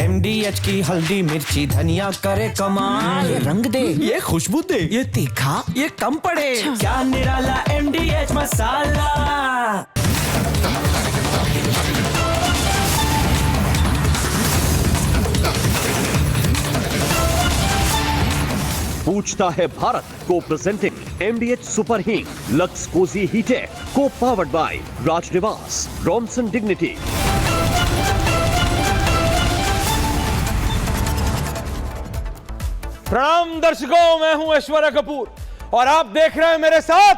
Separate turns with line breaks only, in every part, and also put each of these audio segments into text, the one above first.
MDH की हल्दी मिर्ची धनिया करे कमाल।
ये रंग दे,
ये खुशबू दे,
ये तीखा,
ये कम पड़े। क्या निराला MDH मसाला।
पूछता है भारत को प्रेजेंटिंग MDH सुपर हींग लक्स कोजी हीटेक को पावर्ड बाय राजनिवास रॉमसन डिग्निटी।
प्रणाम दर्शकों, मैं हूं ऐश्वर्या कपूर और आप देख रहे हैं मेरे साथ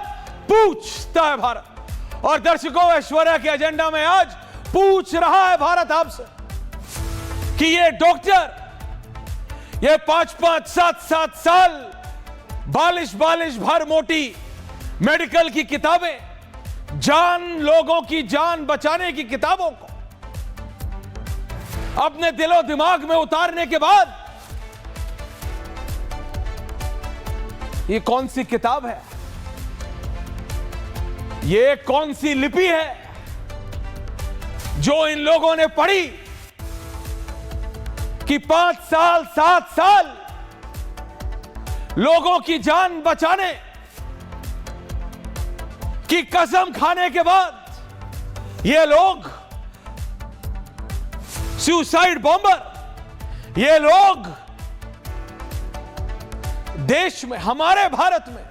पूछता है भारत। और दर्शकों, ऐश्वर्या के एजेंडा में आज पूछ रहा है भारत आपसे कि ये डॉक्टर, ये 5-5, 7-7 साल बालिश भर मोटी मेडिकल की किताबें, लोगों की जान बचाने की किताबों को अपने दिलो दिमाग में उतारने के बाद ये कौन सी किताब है, ये कौन सी लिपि है जो इन लोगों ने पढ़ी कि 5 साल 7 साल लोगों की जान बचाने की कसम खाने के बाद ये लोग सुसाइड बॉम्बर, ये लोग देश में, हमारे भारत में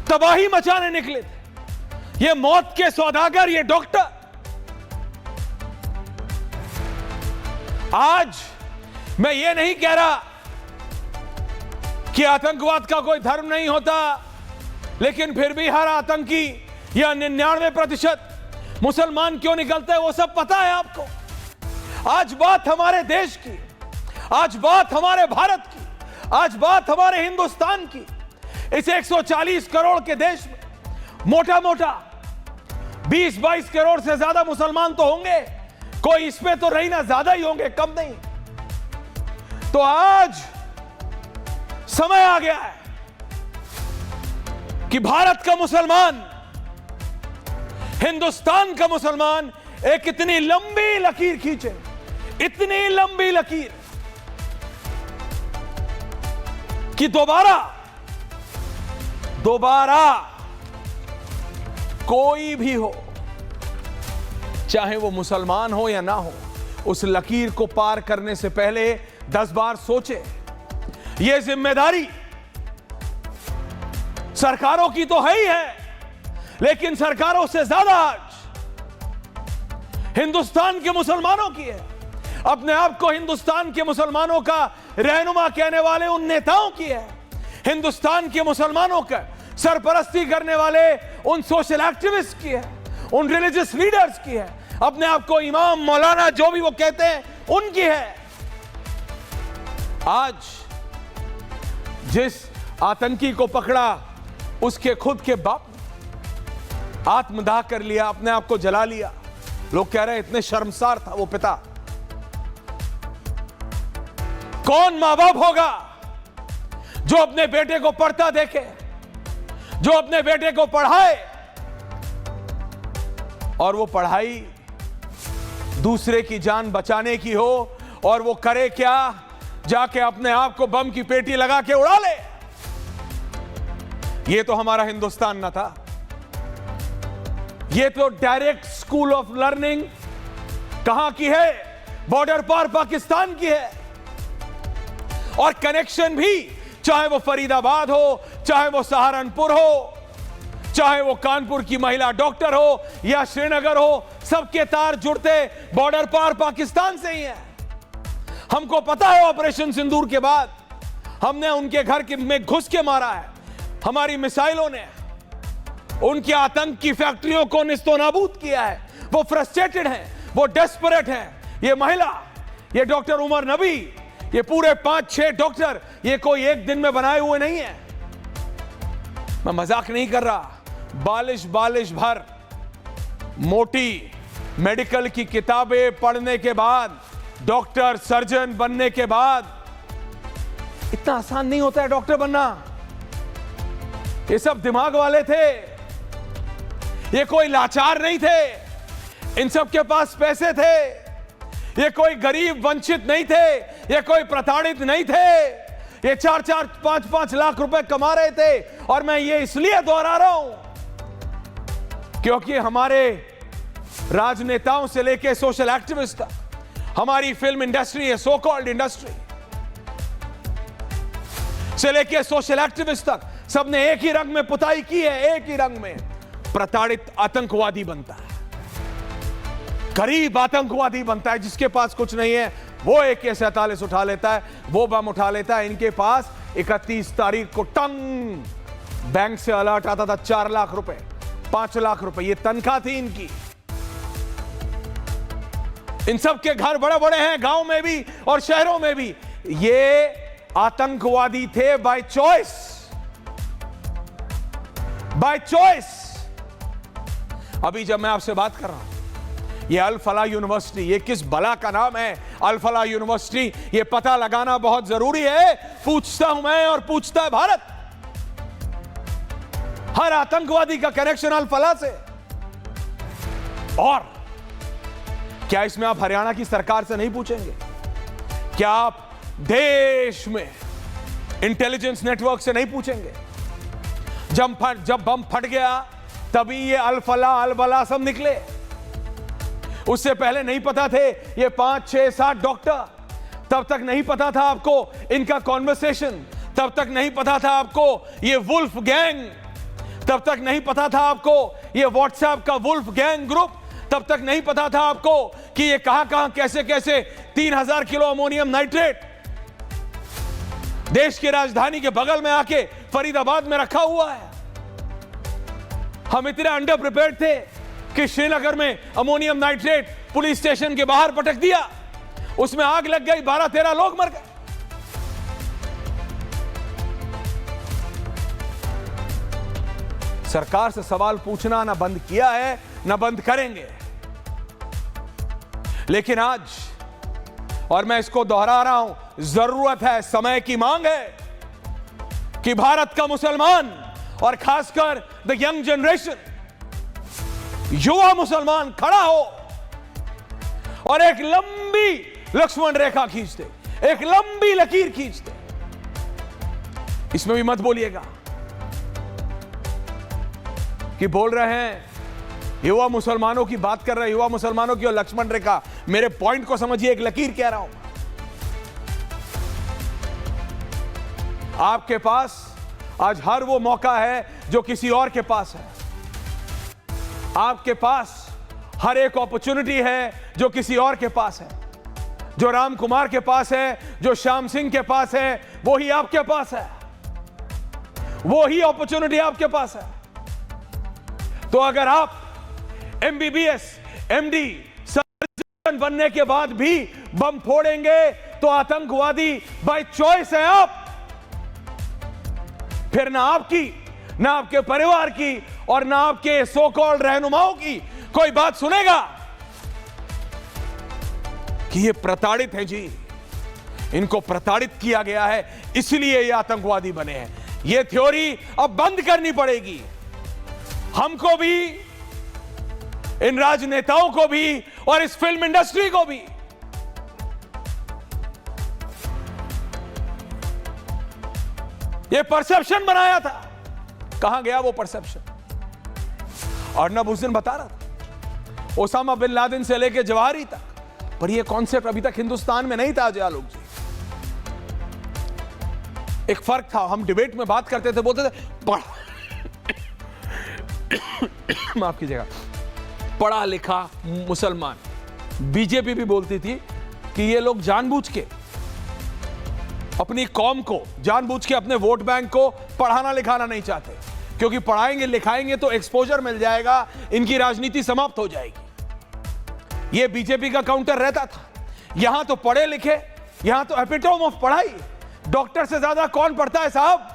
तबाही मचाने निकले थे। ये मौत के सौदागर, ये डॉक्टर आज मैं ये नहीं कह रहा कि आतंकवाद का कोई धर्म नहीं होता, लेकिन फिर भी हर आतंकी या 99% मुसलमान क्यों निकलते हैं वो सब पता है आपको। आज बात हमारे देश की, आज बात हमारे भारत की, आज बात हमारे हिंदुस्तान की। इस 140 करोड़ के देश में मोटा मोटा 20-22 करोड़ से ज्यादा मुसलमान तो होंगे, कोई इसमें तो रही ना, ज्यादा ही होंगे, कम नहीं। तो आज समय आ गया है कि भारत का मुसलमान, हिंदुस्तान का मुसलमान एक इतनी लंबी लकीर खींचे, इतनी लंबी लकीर कि दोबारा कोई भी हो, चाहे वो मुसलमान हो या ना हो, उस लकीर को पार करने से पहले 10 बार सोचे। ये जिम्मेदारी सरकारों की तो है ही है, लेकिन सरकारों से ज्यादा आज हिंदुस्तान के मुसलमानों की है। अपने आप को हिंदुस्तान के मुसलमानों का रहनुमा कहने वाले उन नेताओं की है, हिंदुस्तान के मुसलमानों का सरपरस्ती करने वाले उन सोशल एक्टिविस्ट की है, उन रिलीजियस लीडर्स की है, अपने आप को इमाम, मौलाना, जो भी वो कहते हैं, उनकी है। आज जिस आतंकी को पकड़ा, उसके खुद के बाप ने आत्मदाह कर लिया, अपने आप को जला लिया। लोग कह रहे हैं इतने शर्मसार था वो पिता। कौन मां बाप होगा जो अपने बेटे को पढ़ता देखे, जो अपने बेटे को पढ़ाए और वो पढ़ाई दूसरे की जान बचाने की हो, और वो करे क्या, जाके अपने आप को बम की पेटी लगा के उड़ा ले। ये तो हमारा हिंदुस्तान न था। ये तो डायरेक्ट स्कूल ऑफ लर्निंग कहां की है, बॉर्डर पार पाकिस्तान की है। और कनेक्शन भी, चाहे वो फरीदाबाद हो, चाहे वो सहारनपुर हो, चाहे वो कानपुर की महिला डॉक्टर हो या श्रीनगर हो, सबके तार जुड़ते बॉर्डर पार पाकिस्तान से ही हैं। हमको पता है ऑपरेशन सिंदूर के बाद हमने उनके घर में घुस के मारा है, हमारी मिसाइलों ने उनके आतंक की फैक्ट्रियों को निस्तोनाबूद किया है। वो फ्रस्ट्रेटेड हैं, वो डेस्परेट हैं। ये महिला, ये डॉक्टर उमर नबी, ये पूरे 5-6 डॉक्टर, ये कोई एक दिन में बनाए हुए नहीं है। मैं मजाक नहीं कर रहा। बालिश भर मोटी मेडिकल की किताबें पढ़ने के बाद, डॉक्टर सर्जन बनने के बाद, इतना आसान नहीं होता है डॉक्टर बनना। ये सब दिमाग वाले थे, ये कोई लाचार नहीं थे, इन सब के पास पैसे थे, ये कोई गरीब वंचित नहीं थे, ये कोई प्रताड़ित नहीं थे, ये 4-4, 5-5 लाख रुपए कमा रहे थे। और मैं ये इसलिए दोहरा रहा हूं क्योंकि हमारे राजनेताओं से लेके सोशल एक्टिविस्ट तक, हमारी फिल्म इंडस्ट्री है, सो कॉल्ड इंडस्ट्री से लेके सोशल एक्टिविस्ट तक, सबने एक ही रंग में पुताई की है, एक ही रंग में। प्रताड़ित आतंकवादी बनता है, गरीब आतंकवादी बनता है, जिसके पास कुछ नहीं है वो AK-47 उठा लेता है, वो बम उठा लेता है। इनके पास 31 तारीख को टंग बैंक से अलर्ट आता था, 4 लाख रुपए, 5 लाख रुपए, ये तनख्वाह थी इनकी। इन सब के घर बड़े बड़े हैं, गांव में भी और शहरों में भी। ये आतंकवादी थे बाय चॉइस, बाय चॉइस। अभी जब मैं आपसे बात कर रहा हूं, ये अल फलाह यूनिवर्सिटी, ये किस बला का नाम है अल फलाह यूनिवर्सिटी, ये पता लगाना बहुत जरूरी है। पूछता हूं मैं और पूछता है भारत, हर आतंकवादी का कनेक्शन अल फलाह से। और क्या इसमें आप हरियाणा की सरकार से नहीं पूछेंगे? क्या आप देश में इंटेलिजेंस नेटवर्क से नहीं पूछेंगे? जब बम फट गया तभी ये अल फलाह अल बला सब निकले। उससे पहले नहीं पता थे ये 5, 6, 7 डॉक्टर, तब तक नहीं पता था आपको इनका कॉन्वर्सेशन, तब तक नहीं पता था आपको ये वुल्फ गैंग, तब तक नहीं पता था आपको ये व्हाट्सएप का वुल्फ गैंग ग्रुप, तब तक नहीं पता था आपको कि ये कहां कैसे 3000 किलो अमोनियम नाइट्रेट देश की राजधानी के बगल में आके फरीदाबाद में रखा हुआ है। हम इतने अंडर प्रिपेयर्ड थे कि श्रीनगर में अमोनियम नाइट्रेट पुलिस स्टेशन के बाहर पटक दिया, उसमें आग लग गई, 12-13 लोग मर गए। सरकार से सवाल पूछना ना बंद किया है, ना बंद करेंगे। लेकिन आज, और मैं इसको दोहरा रहा हूं, जरूरत है, समय की मांग है कि भारत का मुसलमान और खासकर द यंग जनरेशन, युवा मुसलमान खड़ा हो और एक लंबी लक्ष्मण रेखा खींच दे, एक लंबी लकीर खींच दे। इसमें भी मत बोलिएगा कि बोल रहे हैं युवा मुसलमानों की बात कर रहे हैं, युवा मुसलमानों की और लक्ष्मण रेखा। मेरे पॉइंट को समझिए, एक लकीर कह रहा हूं। आपके पास आज हर वो मौका है जो किसी और के पास है। आपके पास हर एक अपॉर्चुनिटी है जो किसी और के पास है। जो राम कुमार के पास है, जो श्याम सिंह के पास है, वो ही आपके पास है, वो ही अपॉर्चुनिटी आपके पास है। तो अगर आप MBBS, MD, सर्जन बनने के बाद भी बम फोड़ेंगे तो आतंकवादी बाय चॉइस है आप। फिर ना आपकी, ना आपके परिवार की और ना आपके सो कॉल्ड रहनुमाओं की कोई बात सुनेगा कि ये प्रताड़ित है जी, इनको प्रताड़ित किया गया है इसलिए ये आतंकवादी बने हैं। ये थ्योरी अब बंद करनी पड़ेगी, हमको भी, इन राजनेताओं को भी और इस फिल्म इंडस्ट्री को भी। ये परसेप्शन बनाया था, कहां गया वो परसेप्शन? अर्नब उस दिन बता रहा था, ओसामा बिन लादेन से लेकर जवाहरी तक, पर ये कॉन्सेप्ट अभी तक हिंदुस्तान में नहीं था। अजय आलोक जी, एक फर्क था, हम डिबेट में बात करते थे, बोलते थे माफ कीजिएगा, पढ़ा लिखा मुसलमान। बीजेपी भी बोलती थी कि ये लोग जानबूझ के अपनी कौम को, जानबूझ के अपने वोट बैंक को पढ़ाना लिखाना नहीं चाहते, क्योंकि पढ़ाएंगे लिखाएंगे तो एक्सपोजर मिल जाएगा, इनकी राजनीति समाप्त हो जाएगी। ये बीजेपी का काउंटर रहता था। यहां तो पढ़े लिखे, यहां तो एपिटोम ऑफ पढ़ाई, डॉक्टर से ज्यादा कौन पढ़ता है साहब?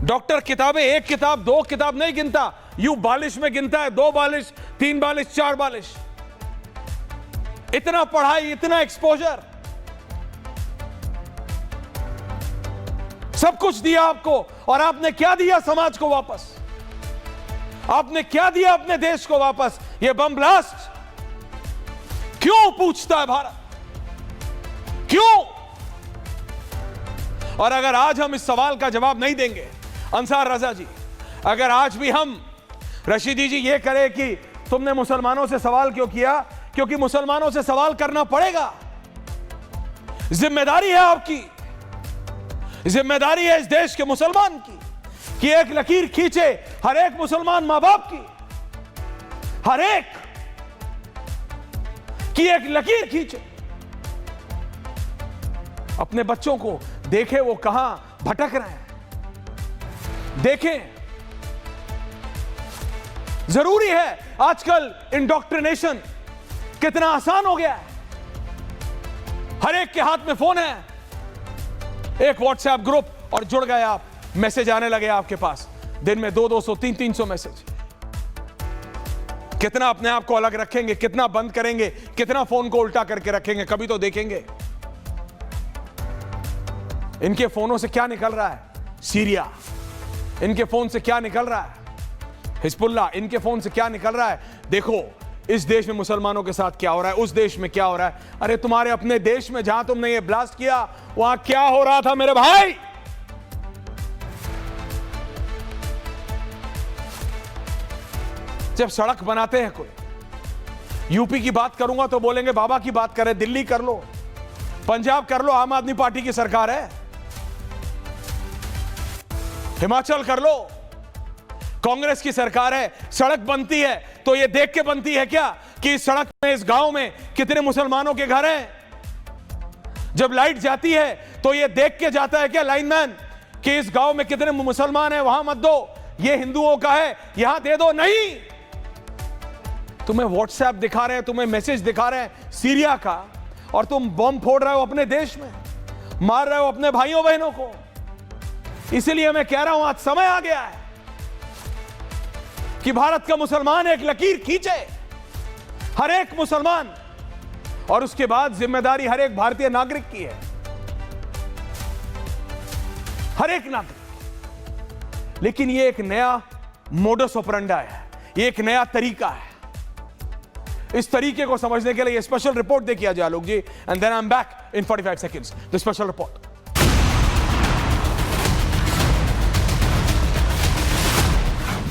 डॉक्टर किताबें, एक किताब, 2 किताब नहीं गिनता, यूं बालिश में गिनता है, 2 बालिश, 3 बालिश, 4 बालिश। इतना पढ़ाई, इतना एक्सपोजर, सब कुछ दिया आपको, और आपने क्या दिया समाज को वापस? आपने क्या दिया अपने देश को वापस? ये बम ब्लास्ट, क्यों पूछता है भारत? क्यों? और अगर आज हम इस सवाल का जवाब नहीं देंगे, अंसार रजा जी, अगर आज भी हम रशीदी जी ये करें कि तुमने मुसलमानों से सवाल क्यों किया, क्योंकि मुसलमानों से सवाल करना पड़ेगा, जिम्मेदारी है आपकी, जिम्मेदारी है इस देश के मुसलमान की कि एक लकीर खींचे हर एक मुसलमान मां बाप की, हर एक की एक लकीर खींचे, अपने बच्चों को देखे वो कहां भटक रहे हैं, देखें। जरूरी है, आजकल इंडोक्ट्रिनेशन कितना आसान हो गया है, हर एक के हाथ में फोन है, एक व्हाट्सएप ग्रुप और जुड़ गए आप, मैसेज आने लगे आपके पास, दिन में 200, 300 मैसेज। कितना अपने आप को अलग रखेंगे, कितना बंद करेंगे, कितना फोन को उल्टा करके रखेंगे, कभी तो देखेंगे इनके फोनों से क्या निकल रहा है। सीरिया, इनके फोन से क्या निकल रहा है। हिजबुल्लाह, इनके फोन से क्या निकल रहा है। देखो इस देश में मुसलमानों के साथ क्या हो रहा है, उस देश में क्या हो रहा है। अरे तुम्हारे अपने देश में जहां तुमने ये ब्लास्ट किया, वहां क्या हो रहा था मेरे भाई। जब सड़क बनाते हैं कोई, यूपी की बात करूंगा तो बोलेंगे बाबा की बात करें, दिल्ली कर लो, पंजाब कर लो, आम आदमी पार्टी की सरकार है, हिमाचल कर लो, कांग्रेस की सरकार है। सड़क बनती है तो ये देख के बनती है क्या कि इस सड़क में, इस गांव में कितने मुसलमानों के घर हैं। जब लाइट जाती है तो ये देख के जाता है क्या लाइनमैन कि इस गांव में कितने मुसलमान हैं, वहां मत दो, ये हिंदुओं का है, यहां दे दो। नहीं, तुम्हें व्हाट्सएप दिखा रहे हैं, तुम्हें मैसेज दिखा रहे हैं सीरिया का, और तुम बम फोड़ रहे हो अपने देश में, मार रहे हो अपने भाइयों बहनों को। इसलिए मैं कह रहा हूं आज समय आ गया है कि भारत का मुसलमान एक लकीर खींचे, हर एक मुसलमान, और उसके बाद जिम्मेदारी हर एक भारतीय नागरिक की है, हर एक नागरिक। लेकिन ये एक नया मोडस ऑपरेंडा है, ये एक नया तरीका है। इस तरीके को समझने के लिए ये स्पेशल रिपोर्ट देखिए Ajay Alok ji, and then I am back in 45 seconds. The special report.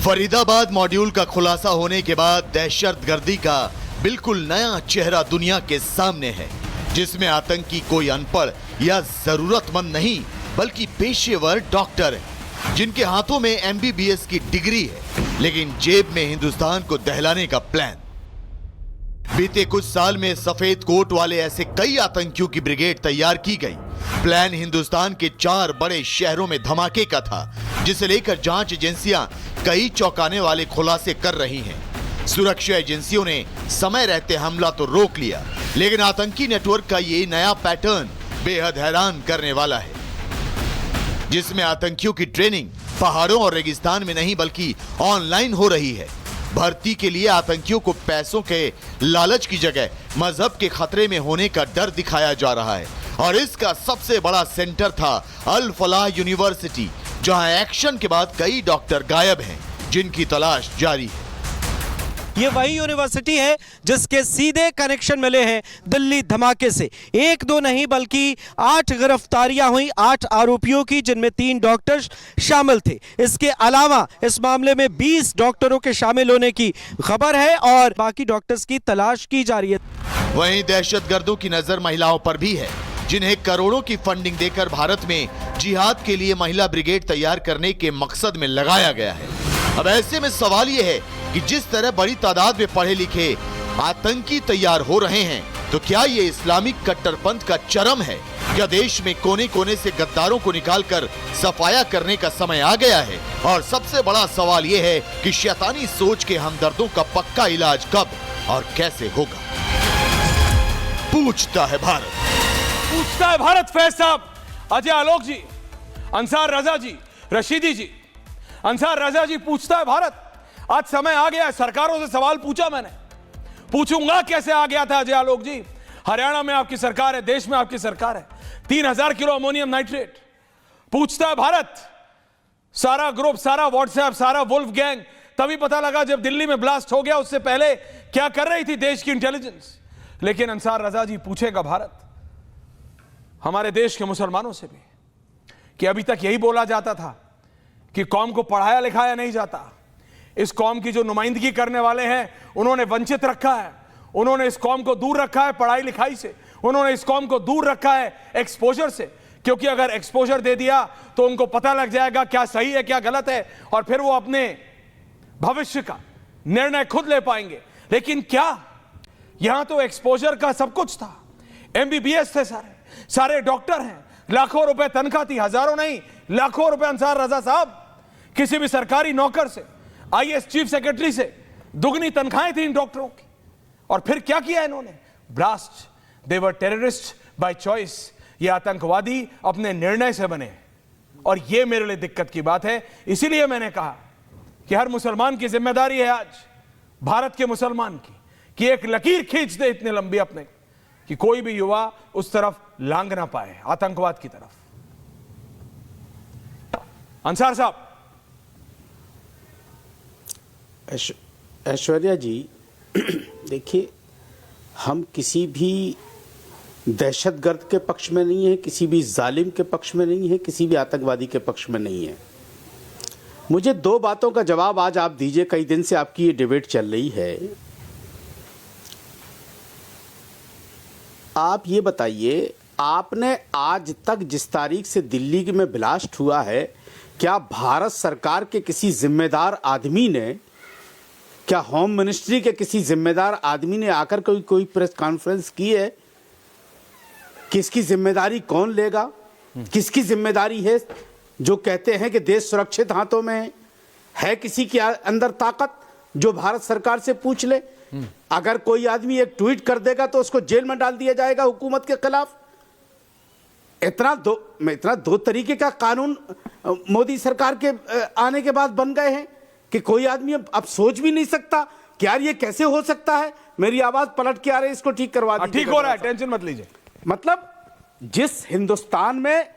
Faridabad module का खुलासा होने के बाद दहशतगर्दी का बिल्कुल नया चेहरा दुनिया के सामने है, जिसमें आतंकी कोई अनपढ़ या जरूरतमंद नहीं बल्कि पेशेवर डॉक्टर है, जिनके हाथों में MBBS की डिग्री है, लेकिन जेब में हिंदुस्तान को दहलाने का प्लान। बीते कुछ साल में सफेद कोट वाले ऐसे कई आतंकियों की ब्रिगेड तैयार की गई। प्लान हिंदुस्तान के 4 बड़े शहरों में धमाके का था, जिसे लेकर जांच एजेंसियां कई चौंकाने वाले खुलासे कर रही हैं। सुरक्षा एजेंसियों ने समय रहते हमला तो रोक लिया, लेकिन आतंकी नेटवर्क का ये नया पैटर्न बेहद हैरान करने वाला है, जिसमें आतंकियों की ट्रेनिंग पहाड़ों और रेगिस्तान में नहीं बल्कि ऑनलाइन हो रही है। भर्ती के लिए आतंकियों को पैसों के लालच की जगह मजहब के खतरे में होने का डर दिखाया जा रहा है, और इसका सबसे बड़ा सेंटर था अल फलाह यूनिवर्सिटी, जहां एक्शन के बाद कई डॉक्टर गायब हैं, जिनकी तलाश जारी है।
ये वही यूनिवर्सिटी है जिसके सीधे कनेक्शन मिले हैं दिल्ली धमाके से। 1-2 नहीं बल्कि 8 गिरफ्तारियां हुई 8 आरोपियों की, जिनमें 3 डॉक्टर शामिल थे। इसके अलावा इस मामले में 20 डॉक्टरों के शामिल होने की खबर है और बाकी डॉक्टर्स की तलाश की जा रही है।
वहीं दहशतगर्दों की नजर महिलाओं पर भी है, जिन्हें करोड़ों की फंडिंग देकर भारत में जिहाद के लिए महिला ब्रिगेड तैयार करने के मकसद में लगाया गया है। अब ऐसे में सवाल यह है कि जिस तरह बड़ी तादाद में पढ़े लिखे आतंकी तैयार हो रहे हैं, तो क्या ये इस्लामिक कट्टरपंथ का चरम है? क्या देश में कोने कोने से गद्दारों को निकालकर सफाया करने का समय आ गया है? और सबसे बड़ा सवाल यह है कि शैतानी सोच के हमदर्दों का पक्का इलाज कब और कैसे होगा? पूछता है भारत।
पूछता है भारत। फैज साहब, अजय आलोक जी, अंसार रजा जी, रशीदी जी, अंसार रजा जी, पूछता है भारत। आज समय आ गया है, सरकारों से सवाल पूछा मैंने, पूछूंगा कैसे आ गया था अजय आलोक जी। हरियाणा में आपकी सरकार है, देश में आपकी सरकार है, 3000 किलो अमोनियम नाइट्रेट। पूछता है भारत। सारा ग्रुप, सारा व्हाट्सएप, सारा वुल्फ गैंग तभी पता लगा जब दिल्ली में ब्लास्ट हो गया। उससे पहले क्या कर रही थी देश की इंटेलिजेंस? लेकिन अंसार रजा जी, पूछेगा भारत हमारे देश के मुसलमानों से भी कि अभी तक यही बोला जाता था कि कौम को पढ़ाया लिखाया नहीं जाता। इस कौम की जो नुमाइंदगी करने वाले हैं उन्होंने वंचित रखा है, उन्होंने इस कौम को दूर रखा है पढ़ाई लिखाई से, उन्होंने इस कौम को दूर रखा है एक्सपोजर से, क्योंकि अगर एक्सपोजर दे दिया तो उनको पता लग जाएगा क्या सही है क्या गलत है, और फिर वो अपने भविष्य का निर्णय खुद ले पाएंगे। लेकिन क्या यहां तो एक्सपोजर का सब कुछ था, MBBS थे, सारे डॉक्टर हैं, लाखों रुपए तनख्वाह थी, हजारों नहीं लाखों रुपए अंसार रजा साहब किसी भी सरकारी नौकर से, IAS चीफ सेक्रेटरी से दुगनी तनख्वाहें थी इन डॉक्टरों की। और फिर क्या किया इन्होंने? Blast, they were terrorist by choice, ये आतंकवादी अपने निर्णय से बने। और ये मेरे लिए दिक्कत की बात है। इसीलिए मैंने कहा कि हर मुसलमान की जिम्मेदारी है आज, भारत के मुसलमान की, कि एक लकीर खींच दे इतने लंबी अपने कि कोई भी युवा उस तरफ लांग ना पाए, आतंकवाद की तरफ। अंसार साहब।
ऐश्वर्या जी, देखिए, हम किसी भी दहशतगर्द के पक्ष में नहीं है, किसी भी जालिम के पक्ष में नहीं है, किसी भी आतंकवादी के पक्ष में नहीं है। मुझे दो बातों का जवाब आज आप दीजिए। कई दिन से आपकी ये डिबेट चल रही है, आप ये बताइए, आपने आज तक जिस तारीख से दिल्ली में ब्लास्ट हुआ है, क्या भारत सरकार के किसी जिम्मेदार आदमी ने, क्या होम मिनिस्ट्री के किसी जिम्मेदार आदमी ने आकर कोई प्रेस कॉन्फ्रेंस की है? किसकी जिम्मेदारी कौन लेगा? किसकी जिम्मेदारी है? जो कहते हैं कि देश सुरक्षित हाथों में है किसी के अंदर ताकत जो भारत सरकार से पूछ ले? अगर कोई आदमी एक ट्वीट कर देगा तो उसको जेल में डाल दिया जाएगा हुकूमत के खिलाफ। इतना दो तरीके का कानून मोदी सरकार के आने के बाद बन गए हैं कि कोई आदमी अब सोच भी नहीं सकता कि यार ये कैसे हो सकता है। मेरी आवाज पलट के आ रही है, इसको ठीक करवा दीजिए।
ठीक हो रहा है, टेंशन मत लीजिए।
मतलब जिस हिंदुस्तान में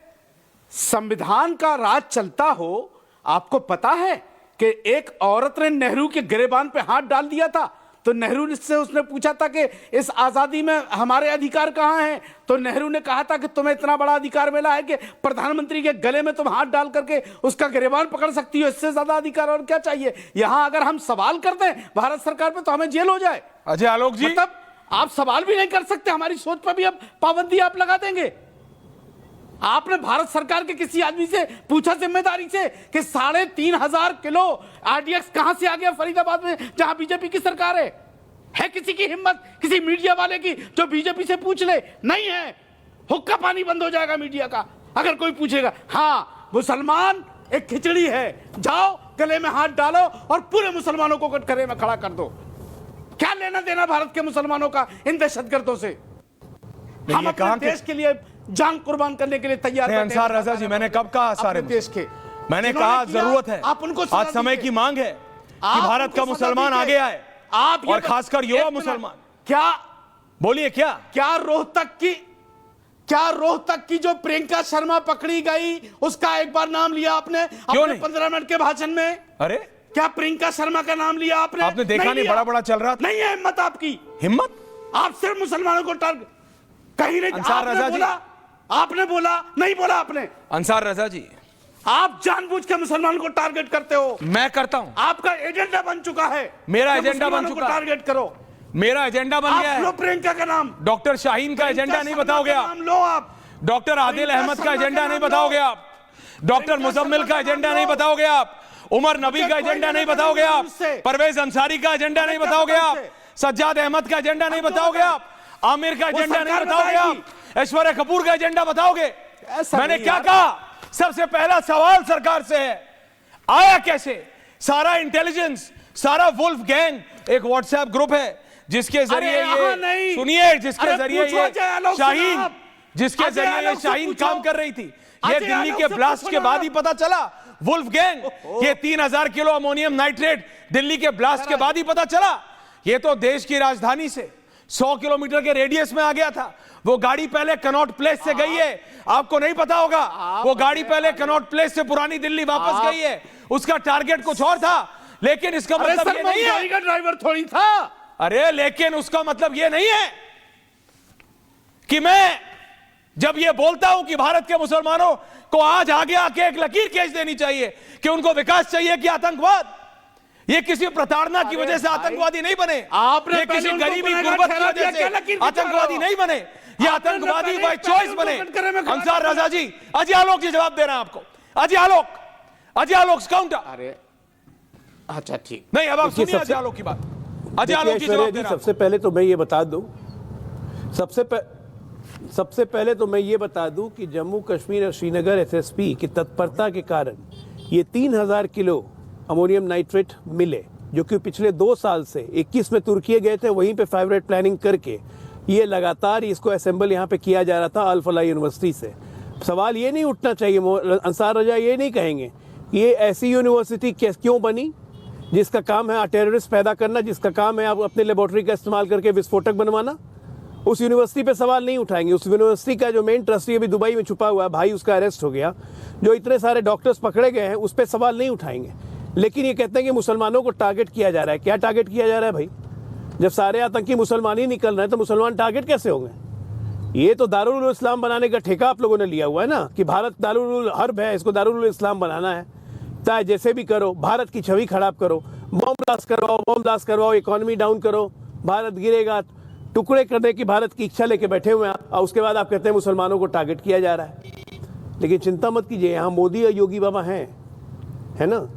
संविधान का राज चलता हो, आपको पता है कि एक औरत ने नेहरू के गिरेबान पे हाथ डाल दिया था, तो नेहरू से उसने पूछा था कि इस आजादी में हमारे अधिकार कहां हैं? तो नेहरू ने कहा था कि तुम्हें इतना बड़ा अधिकार मिला है कि प्रधानमंत्री के गले में तुम हाथ डाल करके उसका गिरेबान पकड़ सकती हो। इससे ज्यादा अधिकार और क्या चाहिए? यहां अगर हम सवाल करते हैं भारत सरकार पे तो हमें जेल हो जाए।
अजय आलोक जी,
मतलब आप सवाल भी नहीं कर सकते, हमारी सोच पर भी अब पाबंदी आप लगा देंगे। आपने भारत सरकार के किसी आदमी से पूछा जिम्मेदारी से कि 3,500 किलो RDX कहां से आ गया फरीदाबाद में, जहां बीजेपी की सरकार है? किसी की हिम्मत, किसी मीडिया वाले की जो बीजेपी से पूछ ले? नहीं है। हुक्का पानी बंद हो जाएगा मीडिया का अगर कोई पूछेगा। हाँ, मुसलमान एक खिचड़ी है, जाओ गले में हाथ डालो और पूरे मुसलमानों को कटघरे में खड़ा कर दो। क्या लेना देना भारत के मुसलमानों का इन दहशतगर्दों से? हम अपने देश के लिए जान कुर्बान करने के लिए तैयार हैं।
अंसार रजा जी, मैंने कब कहा सारे
देश के?
मैंने कहा जरूरत है,
आप उनको
आज समय की मांग है कि भारत का मुसलमान आगे आए,
आप
और खासकर युवा मुसलमान।
क्या
बोलिए,
क्या रोहतक की जो प्रियंका शर्मा पकड़ी गई उसका एक बार नाम लिया आपने अपने 15 मिनट के भाषण में?
अरे
क्या प्रियंका शर्मा का नाम लिया आपने
देखा नहीं बड़ा बड़ा चल रहा था?
नहीं है हिम्मत आपकी।
हिम्मत
आप सिर्फ मुसलमानों को टारगेट कहीं नहीं।
अंसार रजा जी,
आपने बोला नहीं बोला आपने?
अंसार रजा जी,
आप जानबूझ के मुसलमानों को टारगेट करते हो।
मैं करता हूं।
आपका एजेंडा बन चुका है।
मेरा एजेंडा बन चुका है।
टारगेट करो।
मेरा एजेंडा बन गया है।
प्रियंका का नाम,
डॉक्टर शाहीन का एजेंडा नहीं बताओगे आप।
लो आप।
डॉक्टर आदिल अहमद का एजेंडा नहीं बताओगे आप। डॉक्टर मुजम्मिल का एजेंडा नहीं बताओगे आप। उमर नबी का एजेंडा नहीं बताओगे आप। परवेज अंसारी का एजेंडा नहीं बताओगे आप। सज्जाद अहमद का एजेंडा नहीं बताओगे आप। आमिर का एजेंडा नहीं बताओगे आप। ऐश्वर्या कपूर का एजेंडा बताओगे? मैंने क्या कहा? सबसे पहला सवाल सरकार से है, आया कैसे? सारा इंटेलिजेंस, सारा वुल्फ गैंग, एक व्हाट्सएप ग्रुप है जिसके जरिए ये सुनिए, जिसके जरिए ये शाहीन, जिसके जरिए ये शाहीन काम कर रही थी। ये दिल्ली के ब्लास्ट के बाद ही पता चला। वुल्फ गैंग, ये 3,000 किलो अमोनियम नाइट्रेट दिल्ली के ब्लास्ट के बाद ही पता चला। ये तो देश की राजधानी से 100 किलोमीटर के रेडियस में आ गया था। वो गाड़ी पहले कनॉट प्लेस से गई है, आपको नहीं पता होगा। वो गाड़ी पहले कनॉट प्लेस से पुरानी दिल्ली वापस गई है। उसका टारगेट कुछ और था, लेकिन इसका मतलब ये नहीं है।
ड्राइवर थोड़ी था।
अरे लेकिन उसका मतलब ये नहीं है कि मैं जब ये बोलता हूं कि भारत के मुसलमानों को आज आगे आके एक लकीर खींच देनी चाहिए कि उनको विकास चाहिए कि आतंकवाद, ये किसी प्रताड़ना की वजह से आतंकवादी नहीं बने,
आपने
ये किसी
पहले
गरीबी
उनको
गुर्बत की
ठहरा
वजह
दिया, क्या
से
लकीर खींचा
आतंकवादी
रहे हो?
नहीं बने, ये आतंकवादी बाय चॉइस बने। अंसार रजा जी, अजय आलोक जी जवाब दे रहे हैं आपको। अजय आलोक काउंटर।
अरे अच्छा ठीक,
नहीं, अब आप
देखिए,
सुनिए अजय आलोक की बात। अजय आलोक जी जवाब दे रहे हैं।
सबसे पहले तो मैं ये बता दूं, सबसे पहले तो मैं ये बता दूं कि जम्मू कश्मीर और श्रीनगर एसएसपी की तत्परता के कारण ये 3000 किलो अमोनियम नाइट्रेट मिले, जो कि पिछले 2 साल से 21 में तुर्की गए थे, वहीं पे फेवरेट प्लानिंग करके ये लगातार इसको असेंबल यहाँ पे किया जा रहा था अल फलाह यूनिवर्सिटी से। सवाल ये नहीं उठना चाहिए, अंसार रजा ये नहीं कहेंगे ये ऐसी यूनिवर्सिटी क्यों बनी जिसका काम है टेररिस्ट पैदा करना, जिसका काम है आप अपने लेबोरेटरी का इस्तेमाल करके विस्फोटक बनवाना। उस यूनिवर्सिटी पे सवाल नहीं उठाएंगे। उस यूनिवर्सिटी का जो मेन ट्रस्टी अभी दुबई में छुपा हुआ है, भाई उसका अरेस्ट हो गया, जो इतने सारे डॉक्टर्स पकड़े गए हैं, उस पर सवाल नहीं उठाएंगे। लेकिन ये कहते हैं कि मुसलमानों को टारगेट किया जा रहा है। क्या टारगेट किया जा रहा है भाई? जब सारे आतंकी मुसलमान ही निकल रहे हैं तो मुसलमान टारगेट कैसे होंगे? ये तो दारुल इस्लाम बनाने का ठेका आप लोगों ने लिया हुआ है ना, कि भारत दारुल हर्ब है, इसको दारुल इस्लाम बनाना है। चाहे जैसे भी करो, भारत की छवि खराब करो, बम ब्लास्ट करवाओ, इकोनॉमी डाउन करो, भारत गिरेगा, टुकड़े करने की भारत की इच्छा लेके बैठे हुए हैं आप, और उसके बाद आप कहते हैं मुसलमानों को टारगेट किया जा रहा है। लेकिन चिंता मत कीजिए, यहाँ मोदी और योगी बाबा हैं, है ना।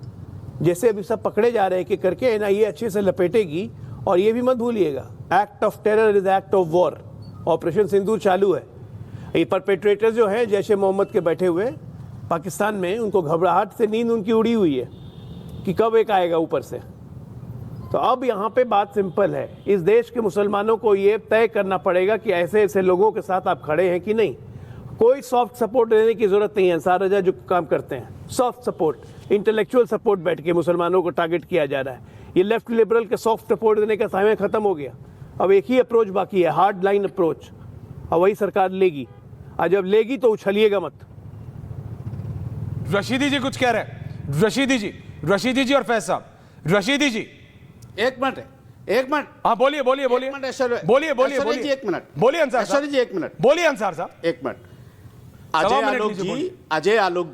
जैसे अभी सब पकड़े जा रहे हैं कि करके एनआईए अच्छे से लपेटेगी। और ये भी मत भूलिएगा, act of terror is act of war. Operation Sindoor चालू है। ये परपेट्रेटर जो हैं जैसे मोहम्मद के बैठे हुए पाकिस्तान में, उनको घबराहट से नींद उनकी उड़ी हुई है कि कब एक आएगा ऊपर से। तो अब यहाँ पे बात सिंपल है, इस देश के मुसलमानों को ये तय करना पड़ेगा कि ऐसे ऐसे लोगों के साथ आप खड़े हैं कि नहीं। कोई सॉफ्ट सपोर्ट देने की जरूरत नहीं है। अंसार रजा जो काम करते हैं, सॉफ्ट सपोर्ट, इंटेलेक्चुअल सपोर्ट बैठ के मुसलमानों को टारगेट किया जा रहा है। ये लेफ्ट लिबरल के सॉफ्ट सपोर्ट देने का समय खत्म हो गया। अब एक ही अप्रोच बाकी है, हार्ड लाइन अप्रोच, और वही सरकार लेगी। और जब लेगी तो उछलिएगा मत।
रशीदी जी कुछ कह रहे हैं। रशीदी जी और फैज साहब। रशीदी जी
एक मिनट।
हाँ बोलिए।
एक मिनट ऐश्वर्या जी, एक मिनट।
बोलिए अंसार साहब।
ऐश्वर्या जी एक मिनट।
बोलिए अंसार साहब।
एक मिनट। अजय आलोक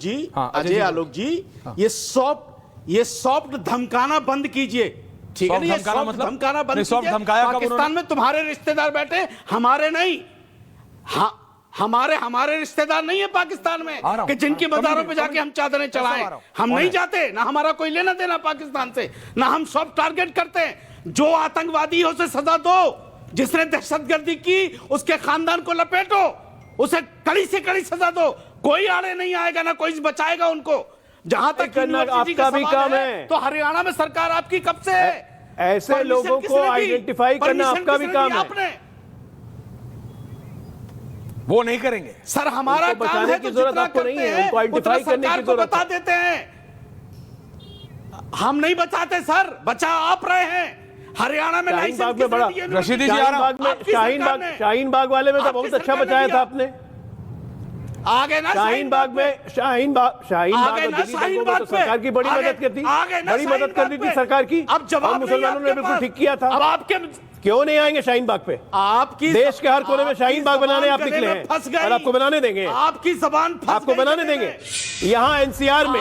जी, ये सॉफ्ट धमकाना बंद कीजिए, ठीक है ना। ये सॉफ्ट धमकाना बंद कीजिए। पाकिस्तान में तुम्हारे रिश्तेदार बैठे, हमारे नहीं। हमारे रिश्तेदार नहीं है पाकिस्तान में कि जिनकी मज़ारों पे जाके हम चादरें चढ़ाएं। हम नहीं जाते, ना हमारा कोई लेना देना पाकिस्तान से, ना हम सॉफ्ट टारगेट करते हैं। जो आतंकवादी है उसे सजा दो, जिसने दहशतगर्दी की उसके खानदान को लपेटो, उसे कड़ी से कड़ी सजा दो। कोई आड़े नहीं आएगा, ना कोई बचाएगा उनको। जहां तक
आपका भी काम है,
तो हरियाणा में सरकार आपकी कब से है?
ऐसे लोगों को आइडेंटिफाई करना आपका भी काम है।
आपने
वो नहीं करेंगे
सर, हमारा काम है
की जरूरत आपको नहीं है, उनको आइडेंटिफाई करने की जरूरत
बता देते हैं। हम नहीं बचाते सर, बचा आप रहे हैं। हरियाणा में
शाहीन बाग में बड़ा,
रशीदी जी आ रहा हूं।
शाहीन बाग वाले में तो बहुत अच्छा बचाया था आपने।
आगे ना
शाहीन बाग तो सरकार की बड़ी मदद कर दी थी सरकार की।
अब जवाब
मुसलमानों ने बिल्कुल ठीक किया था।
अब आपके
क्यों नहीं आएंगे शाहीन बाग पे?
आपकी
देश के हर कोने में शाहीन बाग बनाने आप निकले हैं, और आपको बनाने देंगे।
आपकी जबान
आपको बनाने देंगे। यहाँ एनसीआर में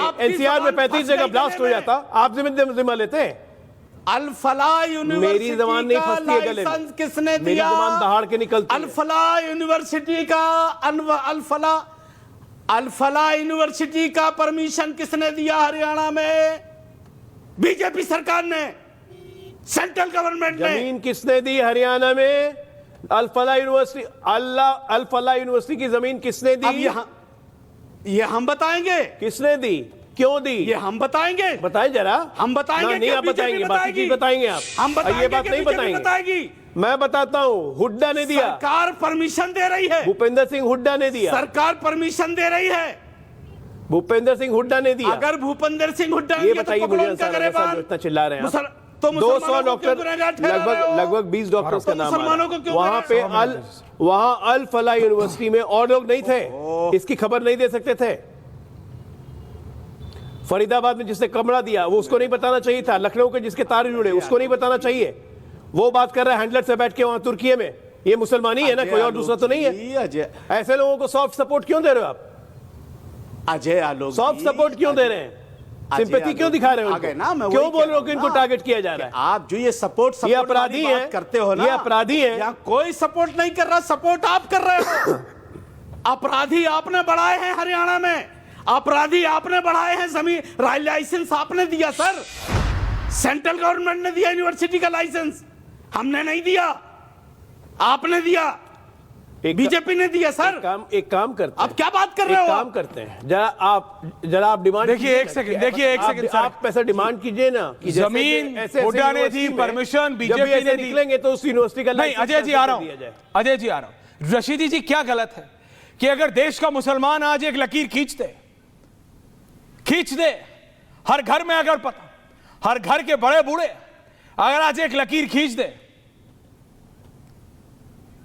35 जगह ब्लास्ट हो जाता, आप जिम्मा लेते हैं।
अल फलाह यूनिवर्सिटी,
मेरी जबान नहीं फंसती है गले में,
किसने दिया?
मेरी जबान दहाड़ के निकलती है।
अल फलाह यूनिवर्सिटी का अल फलाह यूनिवर्सिटी का परमिशन किसने दिया हरियाणा में? बीजेपी सरकार ने, सेंट्रल गवर्नमेंट ने।
जमीन किसने दी हरियाणा में? अल फलाह यूनिवर्सिटी की जमीन किसने दी?
अब ये हम बताएंगे
किसने दी, क्यों दी,
ये हम बताएंगे।
बताएं जरा।
हम बताएंगे।
नहीं आप बताएंगे, बाकी चीज बताएंगे आप।
हम बताएंगे,
ये बात नहीं बताएंगे। मैं बताता हूँ, हुड्डा ने दिया।
सरकार परमिशन दे रही है।
भूपेंद्र सिंह हुड्डा ने दिया।
सरकार परमिशन दे रही है।
भूपेंद्र सिंह हुड्डा ने दिया।
अगर भूपेंद्र सिंह हुड्डा
ये बताइए मुझे, इतना चिल्ला रहे हैं आप। 200 डॉक्टर, लगभग 20 डॉक्टर्स का नाम वहां पे। वहां अल फलाह यूनिवर्सिटी में और लोग नहीं थे, इसकी खबर नहीं दे सकते थे। फरीदाबाद में जिसने कमरा दिया वो उसको नहीं बताना चाहिए था। लखनऊ के जिसके तार जुड़े उसको नहीं बताना चाहिए। वो बात कर रहा है हैंडलर से बैठ के वहां तुर्की में। ये मुसलमानी है ना, कोई और दूसरा तो नहीं है।
अजय
ऐसे लोगों को सॉफ्ट सपोर्ट क्यों दे रहे हो आप?
अजय आलोक
सॉफ्ट सपोर्ट क्यों दे रहे हैं? सिंपैथी क्यों दिखा रहे हो? क्यों बोल रहे हो कि इनको टारगेट किया जा रहा है?
आप जो ये सपोर्ट
ये अपराधी है
करते हो ना,
ये अपराधी है।
यहाँ कोई सपोर्ट नहीं कर रहा, सपोर्ट आप कर रहे हो। अपराधी आपने बढ़ाए हैं हरियाणा में, अपराधी आपने बढ़ाए हैं, जमीन लाइसेंस आपने दिया सर, सेंट्रल गवर्नमेंट ने दिया यूनिवर्सिटी का लाइसेंस, हमने नहीं दिया, आपने दिया, बीजेपी ने दिया सर।
एक काम करते हैं,
आप क्या बात कर रहे हो?
काम करते हैं, जरा आप डिमांड
देखिए, एक सेकंड सर,
आप पैसा डिमांड कीजिए ना कि
जमीन हुड्डा ने दी, परमिशन बीजेपी ने दी,
निकलेंगे तो उस यूनिवर्सिटी का
नहीं। अजय जी आ रहा हूं, अजय जी आ रहा हूं। रशीदी जी क्या गलत है कि अगर देश का मुसलमान आज एक लकीर खींच दे, हर घर में, अगर पता, हर घर के बड़े बूढ़े अगर आज एक लकीर खींच दे,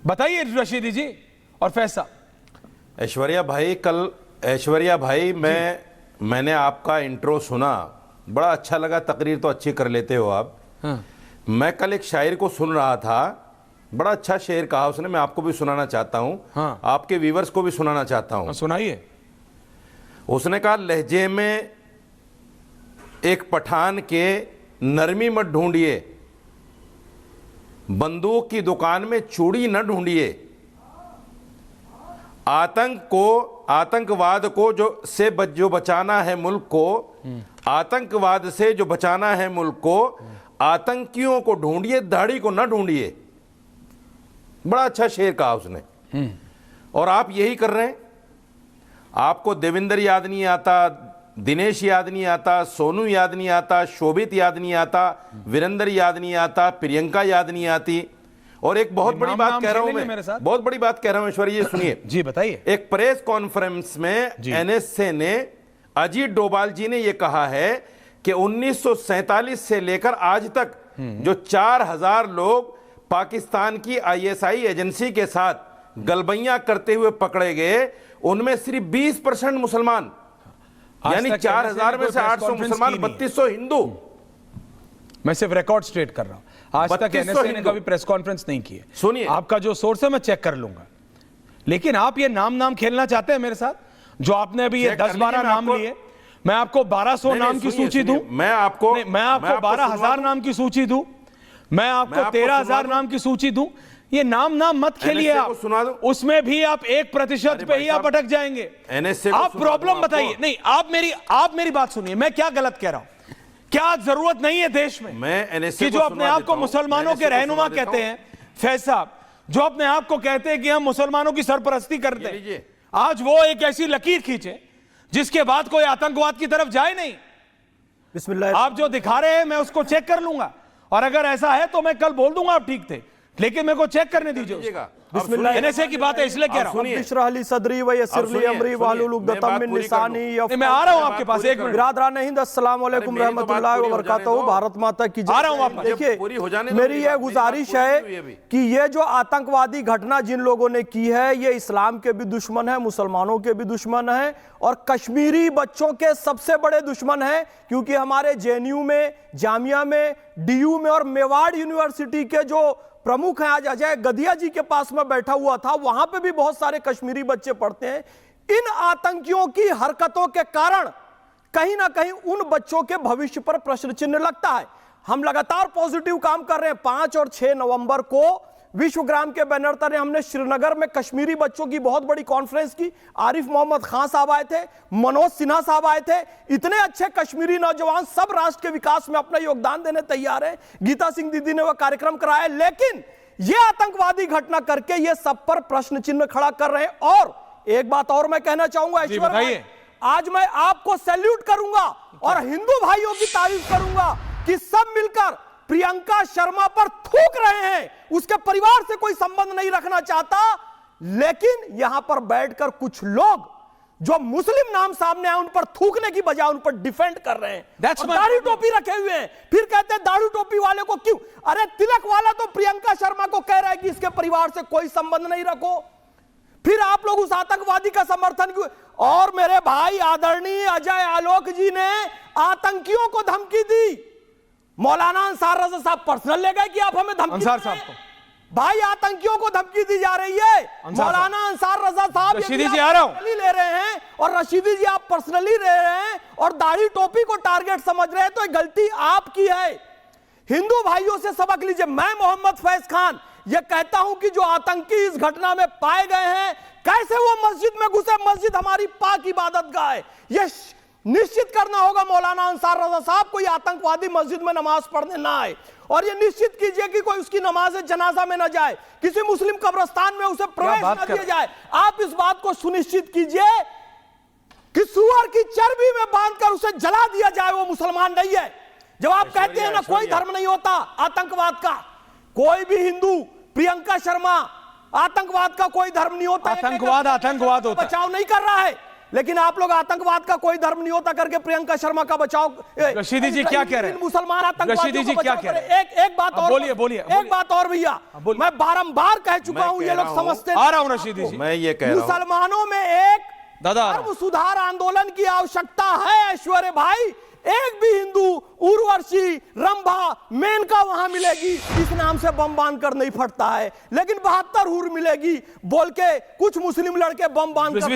बताइए रशीदी जी और फैसा।
ऐश्वर्या भाई, मैंने आपका इंट्रो सुना, बड़ा अच्छा लगा, तकरीर तो अच्छी कर लेते हो आप। मैं कल एक शायर को सुन रहा था, बड़ा अच्छा शेर कहा उसने, मैं आपको भी सुनाना चाहता हूं। आपके व्यूवर्स को भी सुनाना चाहता हूं।
सुनाइए।
उसने कहा, लहजे में एक पठान के नरमी मत ढूंढिए, बंदूक की दुकान में चूड़ी न ढूंढिए, आतंकवाद को जो बचाना है मुल्क को, आतंकवाद से जो बचाना है मुल्क को, आतंकियों को ढूंढिए, दाढ़ी को न ढूंढिए। बड़ा अच्छा शेर कहा उसने। और आप यही कर रहे हैं। आपको देवेंद्र याद नहीं आता, दिनेश याद नहीं आता, सोनू याद नहीं आता, शोभित याद नहीं आता, वीरेंद्र याद नहीं आता, प्रियंका याद नहीं आती। और एक बहुत बड़ी बात कह रहा हूं मैं, बहुत बड़ी बात कह रहा हूं ऐश्वर्या, ये सुनिए
जी, बताइए।
एक प्रेस कॉन्फ्रेंस में एनएसए ने, अजीत डोभाल जी ने यह कहा है कि 1947 से लेकर आज तक जो 4000 लोग पाकिस्तान की आईएसआई एजेंसी के साथ गलबैयां करते हुए पकड़े गए, उनमें सिर्फ 20% मुसलमान, यानी 4000 में से 800 मुसलमान, 3200 हिंदू।
मैं सिर्फ रिकॉर्ड स्टेट कर रहा हूं, आज तक एनएसए ने कभी प्रेस कॉन्फ्रेंस नहीं की है।
सुनिए,
आपका जो सोर्स है मैं चेक कर लूंगा, लेकिन आप ये नाम खेलना चाहते हैं मेरे साथ, जो आपने अभी ये 10-12 नाम लिए। मैं आपको 1200 नाम की सूची दूं, मैं आपको 12,000 नाम की सूची दूं, मैं आपको 13,000 नाम की सूची दूं, ये नाम मत खेलिए आप, उसमें भी आप 1% पे ही आप अटक जाएंगे। आप प्रॉब्लम बताइए। नहीं, आप मेरी बात सुनिए, मैं क्या गलत कह रहा हूं? क्या जरूरत नहीं है देश में कि जो अपने आप को मुसलमानों के रहनुमा कहते हैं, फैज साहब, जो अपने आप को कहते हैं कि हम मुसलमानों की सरपरस्ती करते हैं, आज वो एक ऐसी लकीर खींचे जिसके बाद कोई आतंकवाद की तरफ जाए नहीं। बिस्मिल्लाह। आप जो दिखा रहे हैं मैं उसको चेक कर लूंगा, और अगर ऐसा है तो मैं कल बोल दूंगा आप ठीक थे, लेकिन मेरे को चेक करने दीजिए। एनएसए की बात है इसलिए कह रहा हूं।
सदरी व यसिरली अमरी वाहलुल उक़दतम मिन लिसानी।
मैं आ रहा हूं आपके पास, एक मिनट।
बिरादरान हिंद, अस्सलाम वालेकुम रहमतुल्लाहि व बरकातहू। भारत माता की जय।
आ रहा हूं आप।
देखिए, मेरी ये गुजारिश है कि ये जो आतंकवादी घटना जिन लोगों ने की है, ये इस्लाम के भी दुश्मन है, मुसलमानों के भी दुश्मन है, और कश्मीरी बच्चों के सबसे बड़े दुश्मन है, क्योंकि हमारे जेएनयू में, जामिया में, डीयू में और मेवाड़ यूनिवर्सिटी के जो प्रमुख हैं, आज अजय गदिया जी के पास में बैठा हुआ था, वहां पे भी बहुत सारे कश्मीरी बच्चे पढ़ते हैं। इन आतंकियों की हरकतों के कारण कहीं ना कहीं उन बच्चों के भविष्य पर प्रश्न चिन्ह लगता है। हम लगातार पॉजिटिव काम कर रहे हैं। 5 और 6 नवंबर को विश्वग्राम के बैनर तले हमने श्रीनगर में कश्मीरी बच्चों की बहुत बड़ी कॉन्फ्रेंस की। आरिफ मोहम्मद खान साहब आए थे, मनोज सिन्हा साहब आए थे। इतने अच्छे कश्मीरी नौजवान सब राष्ट्र के विकास में अपना योगदान देने तैयार हैं। गीता सिंह दीदी ने वह कार्यक्रम कराया, लेकिन यह आतंकवादी घटना करके ये सब पर प्रश्न चिन्ह खड़ा कर रहे हैं। और एक बात और मैं कहना चाहूंगा ऐश्वर्या, आज मैं आपको सैल्यूट करूंगा और हिंदू भाइयों की तारीफ करूंगा कि सब मिलकर प्रियंका शर्मा पर थूक रहे हैं। उसके परिवार से कोई संबंध नहीं रखना चाहता, लेकिन यहां पर बैठकर कुछ लोग जो मुस्लिम नाम सामने आए उन पर थूकने की बजाय उन पर डिफेंड कर रहे हैं। दाढ़ी टोपी रखे हुए हैं, फिर कहते हैं दाढ़ी टोपी वाले को क्यों? अरे तिलक वाला तो प्रियंका शर्मा को कह रहा है कि इसके परिवार से कोई संबंध नहीं रखो, फिर आप लोग उस आतंकवादी का समर्थन क्यों? और मेरे भाई आदरणीय अजय आलोक जी ने आतंकियों को धमकी दी। मौलाना अंसार रजा साहब पर्सनल ले गए कि आप हमें धमकी
अंसार साहब को
भाई आतंकियों को धमकी दी जा रही है। मौलाना अंसार रजा साहब
रशीदी जी आ रहा हूं
ले रहे हैं और रशीदी जी आप पर्सनली ले रहे हैं और दाढ़ी टोपी को टारगेट समझ रहे हैं, तो गलती आपकी है। हिंदू भाइयों से सबक लीजिए। मैं मोहम्मद फैज खान यह कहता हूं कि जो आतंकी इस घटना में पाए गए हैं, कैसे वो मस्जिद में घुसे, मस्जिद हमारी पाक इबादत गाह है, यह निश्चित करना होगा मौलाना अंसार रजा साहब, कोई आतंकवादी मस्जिद में नमाज पढ़ने ना आए। और ये निश्चित कीजिए कि कोई उसकी नमाज जनाजा में ना जाए, किसी मुस्लिम कब्रिस्तान में उसे प्रवेश ना दिया जाए। आप इस बात को सुनिश्चित कीजिए कि सुअर की चर्बी में बांधकर उसे जला दिया जाए, वो मुसलमान नहीं है। जब आप कहते हैं ना कोई धर्म नहीं होता आतंकवाद का, कोई भी हिंदू, प्रियंका शर्मा, आतंकवाद का कोई धर्म नहीं होता।
आतंकवाद आतंकवाद होता है,
बचाव नहीं कर रहा है, लेकिन आप लोग आतंकवाद का कोई धर्म नहीं होता करके प्रियंका शर्मा का बचाव।
रशीदी जी क्या कह रहे हैं?
मुसलमान आतंकवादियों को बचाव कर रहे हैं। एक बात और
बोलिए
एक बात और भैया, मैं बारंबार कह चुका हूं, ये लोग समझते
आ रहा हूं रशीदी जी,
मैं ये कह रहा हूं
मुसलमानों में एक धर्म सुधार आंदोलन की आवश्यकता है। ऐश्वर्य भाई, एक भी हिंदू उर्वशी, रंभा, मेनका वहां मिलेगी इस नाम से बम बांध कर नहीं फटता है, लेकिन 72 हूर मिलेगी बोल के कुछ मुस्लिम लड़के बम बांध कर,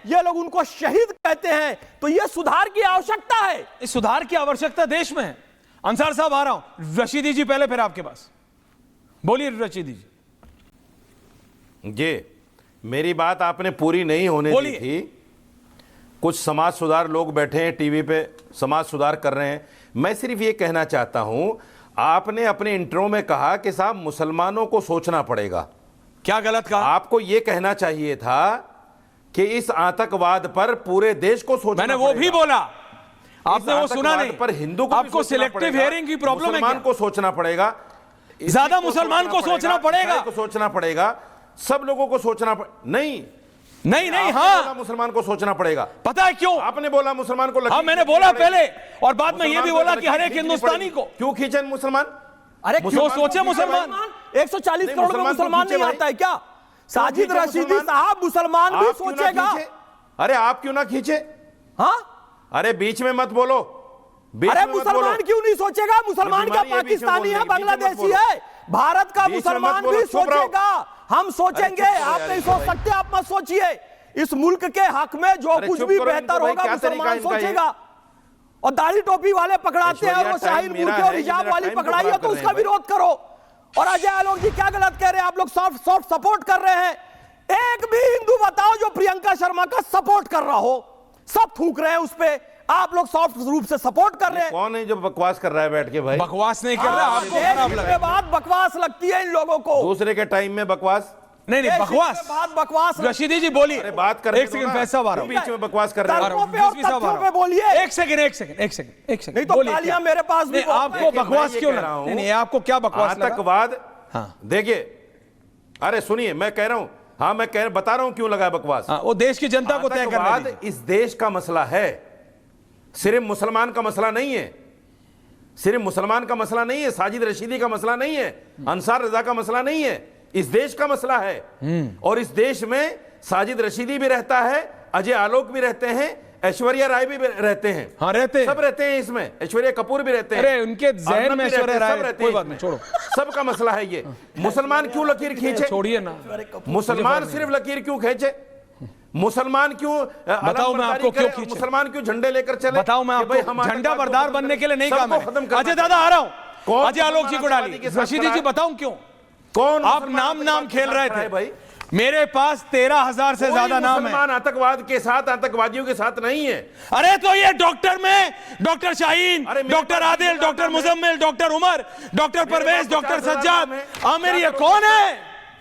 ये लोग उनको शहीद कहते हैं। तो ये सुधार की आवश्यकता है,
इस सुधार की आवश्यकता देश में है। अंसार साहब आ रहा हूं, रशीदी जी पहले फिर आपके पास, बोलिए रशीदी जी।
ये मेरी बात आपने पूरी नहीं होने दी थी। कुछ समाज सुधार लोग बैठे हैं टीवी पे, समाज सुधार कर रहे हैं। मैं सिर्फ ये कहना चाहता हूं, आपने अपने इंट्रो में कहा कि साहब मुसलमानों को सोचना पड़ेगा।
क्या गलत कहा?
आपको ये कहना चाहिए था कि इस आतंकवाद पर पूरे देश को सोचना
मैंने वो भी बोला, आपने वो सुना नहीं।
पर हिंदू को
आपको सिलेक्टिव हियरिंग की प्रॉब्लम है,
मुसलमान को सोचना पड़ेगा,
ज्यादा मुसलमान को सोचना पड़ेगा,
को सोचना पड़ेगा, सब लोगों को सोचना नहीं
नहीं नहीं, हाँ
मुसलमान को सोचना पड़ेगा।
पता है क्यों?
आपने बोला मुसलमान को,
हाँ मैंने बोला पहले, और बाद में ये भी बोला कि हर एक हिंदुस्तानी को।
क्यों खींचे मुसलमान?
अरे
क्यों सोचे मुसलमान?
140 करोड़ में मुसलमान नहीं आता है क्या? साजिद रशीदी साहब मुसलमान भी सोचेगा।
अरे आप क्यों ना खींचे?
हाँ
अरे बीच में मत बोलो।
अरे मुसलमान क्यों नहीं सोचेगा? मुसलमान क्या पाकिस्तानी है, बांग्लादेशी है? भारत का मुसलमान भी सोचेगा, हम सोचेंगे। आप नहीं सोच सकते, आप मत सोचिए। इस मुल्क के हक में जो कुछ भी बेहतर होगा मुसलमान सोचेगा। और दाढ़ी टोपी वाले पकड़ाते हैं, वो शाहीन मूर्ति और हिजाब वाली पकड़ाई है तो उसका विरोध करो। और अजय आलोक जी क्या गलत कह रहे हैं? आप लोग सॉफ्ट सपोर्ट कर रहे हैं। एक भी हिंदू बताओ जो प्रियंका शर्मा का सपोर्ट कर रहा हो, सब थूक रहे हैं उस पे, आप लोग सॉफ्ट रूप से सपोर्ट कर रहे हैं।
कौन है जो बकवास कर रहा है बैठ के? भाई
बकवास नहीं कर रहा, आपको खराब लग रहा है।
बात बकवास लगती है इन लोगों को,
दूसरे के टाइम में बकवास
नहीं बकवास,
बात बकवास।
रशीदी जी बोलिए।
अरे बात कर,
एक सेकंड फैसला आ रहा हूं,
बीच में बकवास कर रहे
हैं। बोलिए
एक सेकंड
नहीं तो गालियां मेरे पास भी।
आपको बकवास क्यों लग रहा है? नहीं आपको क्या बकवास लगा?
आतंकवाद, देखिए, अरे सुनिए, मैं कह रहा हूं, हाँ मैं बता रहा हूं क्यों लगा बकवास।
वो देश की जनता को तय करना है।
इस देश का मसला है, सिर्फ मुसलमान का मसला नहीं है, सिर्फ मुसलमान का मसला नहीं है, साजिद रशीदी का मसला नहीं है, अंसार रजा का मसला नहीं है, इस देश का मसला है। और इस देश में साजिद रशीदी भी रहता है, अजय आलोक भी रहते हैं, ऐश्वर्या राय भी रहते हैं।
हाँ रहते हैं,
सब रहते हैं इसमें, ऐश्वर्या कपूर भी रहते हैं।
अरे उनके ज़हन में ऐश्वर्या राय
रहते
कोई
हैं,
बात नहीं, छोड़ो।
सबका मसला है ये। मुसलमान क्यों लकीर खींचे?
छोड़िए ना,
मुसलमान सिर्फ लकीर क्यों खींचे? मुसलमान क्यों?
बताओ मैं आपको क्यों खींचे?
मुसलमान क्यों झंडे लेकर चले?
बताओ मैं आपको, झंडा बरदार बनने के लिए नहीं कहा मैंने। अजय दादा आ रहा हूं, अजय आलोक जी को डालिए। रशीदी जी बताऊं क्यों?
कौन?
आप नाम खेल रहे थे भाई। मेरे पास 13,000 से ज्यादा नाम है।
मुसलमान आतंकवाद के साथ, आतंकवादियों के साथ नहीं है।
अरे तो ये डॉक्टर में doctor Shaheen, doctor Adil, doctor Muzammil, doctor Umar, doctor Parvez, doctor Sajjad, Aamir, ये कौन है?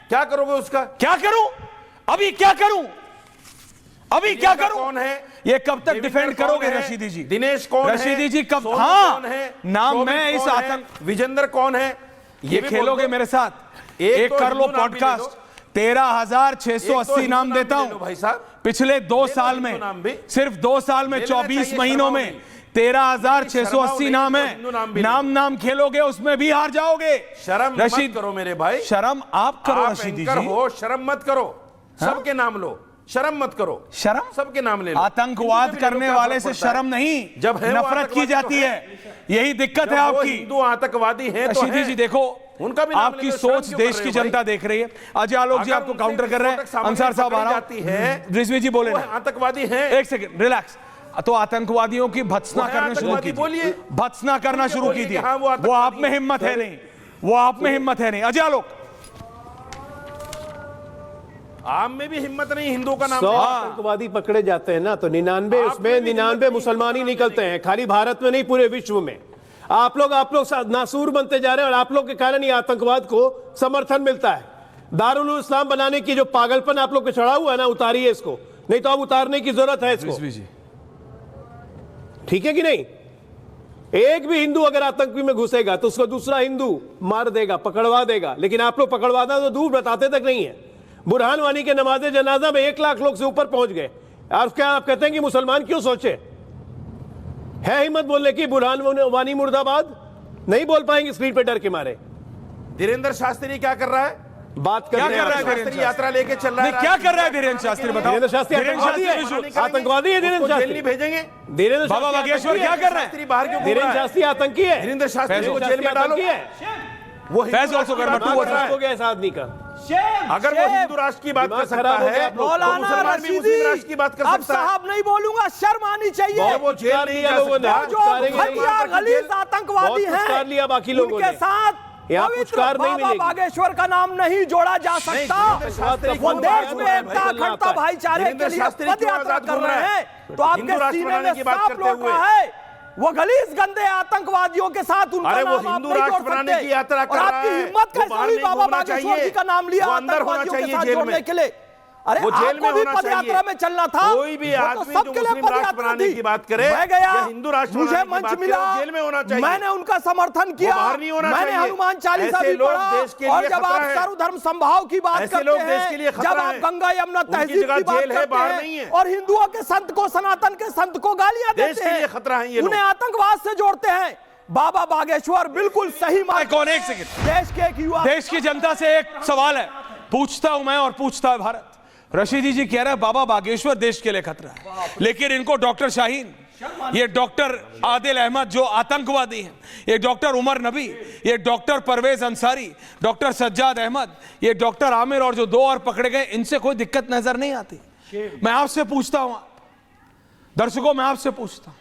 क्या करोगे उसका?
क्या करूं? अभी क्या करूं? अभी क्या करूं?
कौन है
ये? कब तक डिफेंड करोगे रशीदी जी?
दिनेश कौन है?
रशीदी जी कब? हाँ नाम में इस
आतंक। विजेंद्र कौन है?
ये खेलोगे मेरे साथ? एक कर लो पॉडकास्ट, 13,680 नाम देता हूं
भाई साहब।
पिछले 2 साल में, सिर्फ 2 साल में 24 महीनों में 13,680 नाम है। नाम खेलोगे उसमें भी हार जाओगे।
शर्म मत करो मेरे भाई,
शर्म आप करो रशीदी जी।
हो शर्म मत करो, सबके नाम लो, शर्म मत करो।
शर्म
सबके नाम ले लो।
आतंकवाद करने वाले से शर्म नहीं,
जब
नफरत की जाती है। यही दिक्कत है आपकी।
हिंदू आतंकवादी है तो
रशीदी जी देखो,
उनका भी नाम
आपकी
लेकर
सोच
शर्म क्यों
देश
कर
की
रहे हो
जनता देख रही है। अजय आलोक जी
अगर
आपको
उनसे
काउंटर कर रहे हैं,
विस्फोटक
अंसार साहब आ रहा
जाती है,
हूं, रिजवी जी बोले
वो
ना,
आतंकवादी हैं।
एक सेकंड रिलैक्स। तो आतंकवादियों की भत्सना
वो है
करना शुरू
आतंकवादी,
की,
बोलिए।
भत्सना करना शुरू की थी।
हाँ, वो
वो आप
आतंकवादी
में हिम्मत है नहीं, वो आप में हिम्मत है नहीं। अजय आलोक,
आम में भी हिम्मत नहीं हिंदुओं का नाम
100
लेने।
आतंकवादी पकड़े जाते हैं ना, तो 99
आप
उसमें
में भी
99 मुसलमान ही निकलते हैं, खाली भारत में नहीं पूरे विश्व में। आप लोग नासूर बनते जा रहे हैं और आप लोग के कारण ये आतंकवाद को समर्थन मिलता है। दारुल इस्लाम बनाने की जो पागलपन आप लोग पे चढ़ा हुआ है ना, उतारिए इसको, नहीं तो अब उतारने की जरूरत है इसको।
रिजवी जी,
ठीक है कि नहीं? एक भी हिंदू अगर आतंकी में घुसेगा तो उसको दूसरा हिंदू मार देगा, पकड़वा देगा। लेकिन आप लोग पकड़वाना तो दूर बताते तक नहीं है। बुरहान वानी के नमाज जनाजा में 1 लाख लोग से ऊपर पहुंच गए, और क्या आप कहते हैं कि मुसलमान क्यों सोचे? है हिम्मत बोलने की बुरहान वानी मुर्दाबाद? नहीं बोल पाएंगे स्क्रीन पे डर के मारे।
धीरेन्द्र शास्त्री क्या कर रहा है?
बात कर
क्या
रहे
कर रहा है
हैं
धीरेन्द्र
शास्त्री यात्रा लेके चल रहा
नहीं,
है।
क्या कर रहा है धीरेन्द्र शास्त्री, बताओ।
धीरेन्द्र शास्त्री आतंकवादी है, आतंकवादी है धीरेन्द्र
उसको जेल
शास्त्री।
नहीं भेजेंगे?
धीरेन्द्र
बाबा
शास्त्री
बागेश्वर
आतंकी
क्या
है।
कर रहे हैं?
शास्त्री बाहर क्यों घूम रहा
धीरेन्द्र
है?
शास्त्री आतंकी है।
धीरेन्द्र शास्त्री को
धीरेन्द्र
जेल में
शास्त्री
डालो।
आतंकी है।
वो
फैज
हिंदू
also
राष्ट्र
कर
की
रहा
बात
है।
कर रहा
हो गया इस आदमी का।
अगर वो हिंदू राष्ट्र की बात कर
दिमाग
सकता
खराब हो
है
गया
तो
आप लोग।
मुसलमान भी मुस्लिम राष्ट्र की बात कर
अब
सकता है।
साहब नहीं बोलूंगा, शर्म आनी चाहिए।
वो जेल नहीं जा
लोगों ने
सकता।
जो घटिया गलीज आतंकवादी
बहुत कुछ
हैं,
कर लिया बाकी लोगों
उनके
ने।
साथ
यहाँ
पवित्र
पुरस्कार नहीं
बाबा
मिलेगी।
बागेश्वर का नाम नहीं जोड़ा जा सकता।
धीरेन्द्र शास्त्री
वो
को
देश
आजाद
में
होना है
एकता
भाई,
अखंडता भाईचारे के
धीरेन्द्र
लिए
शास्त्री
पद
क्यों
यात्रा
आजाद
कर
घूम रहा
रहे
है?
हैं, तो आपके
हिंदू राष्ट्र
सीने
बनाने
में
की बात
सांप
करते
लौट
हुए।
रहा है। वो गलीज गंदे आतंकवादियों के साथ उनका
अरे वो
नाम आप
हिंदू
नहीं
राष्ट्र
जोड़
बनाने
सकते।
की यात्रा कर
और
रहा
आपकी
है।
हिम्मत
वो
कैसे
बाहर
हुई
नहीं
बाबा
घूमना
बागेश्वर
चाहिए।
जी का नाम लिया
वो अंदर होना
आतंकवादियों के
चाहिए
साथ
जेल
जोड़ने
में।
के लिए? अरे
वो जेल में
आपको भी
होना
पद यात्रा
चाहिए।
में चलना था।
कोई भी
वो तो
आदमी जो
सबके लिए
मुस्लिम
पद
राष्ट्र
यात्रा
बनाने
थी।
की बात करे
मैं गया,
या हिंदू राष्ट्र
मुझे
बनाने की
मंच
बात करे,
मिला,
वो जेल में होना चाहिए।
मैंने उनका समर्थन किया,
बाहर नहीं होना
मैंने
चाहिए।
हनुमान चालीसा
ऐसे
भी
लोग
पढ़ा।
देश के लिए
और जब
खतरा
आप
है।
सर्वधर्म समभाव की बात
ऐसे लोग
करते
देश के लिए
हैं,
खतरा
जब आप
है।
गंगा यमुना
उनकी
तहजीब
जगह
की बात
जेल है,
करते
बाहर
हैं
नहीं है।
और हिंदुओं के संत को, सनातन के संत को गालियां
देश
देते
के
हैं,
लिए खतरा है ये लोग।
उन्हें आतंकवाद से जोड़ते हैं। बाबा बागेश्वर बिल्कुल सही मार्ग।
कौन? एक सेकंड,
देश के एक युवा,
देश की जनता से एक सवाल है, पूछता हूं मैं और पूछता है भारत। रशीदी जी कह रहे हैं बाबा बागेश्वर देश के लिए खतरा है, लेकिन इनको डॉक्टर शाहीन, ये डॉक्टर आदिल अहमद जो आतंकवादी हैं, ये डॉक्टर उमर नबी, ये डॉक्टर परवेज अंसारी, डॉक्टर सज्जाद अहमद, ये डॉक्टर आमिर और जो 2 और पकड़े गए, इनसे कोई दिक्कत नजर नहीं आती। मैं आपसे पूछता हूं, दर्शकों मैं आपसे पूछता हूं,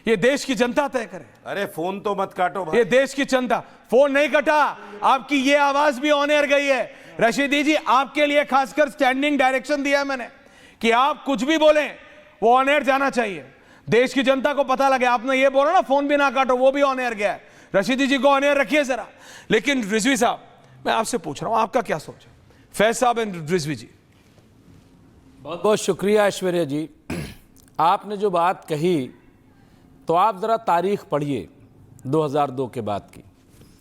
ये देश की जनता तय करे।
अरे फोन तो मत काटो भाई।
ये देश की जनता, फोन नहीं कटा, आपकी ये आवाज भी ऑन एयर गई है। रशीदी जी आपके लिए खासकर स्टैंडिंग डायरेक्शन दिया है मैंने कि आप कुछ भी बोलें वो ऑन एयर जाना चाहिए, देश की जनता को पता लगे। आपने ये बोला ना फोन भी ना काटो, वो भी ऑन एयर गया है। रशीदी जी को ऑन एयर रखिए जरा। लेकिन रिजवी साहब मैं आपसे पूछ रहा हूं, आपका क्या सोच है? फैज साहब एंड रिजवी जी।
बहुत बहुत शुक्रिया ऐश्वर्या जी। आपने जो बात कही तो आप ज़रा तारीख पढ़िए 2002 के बाद की,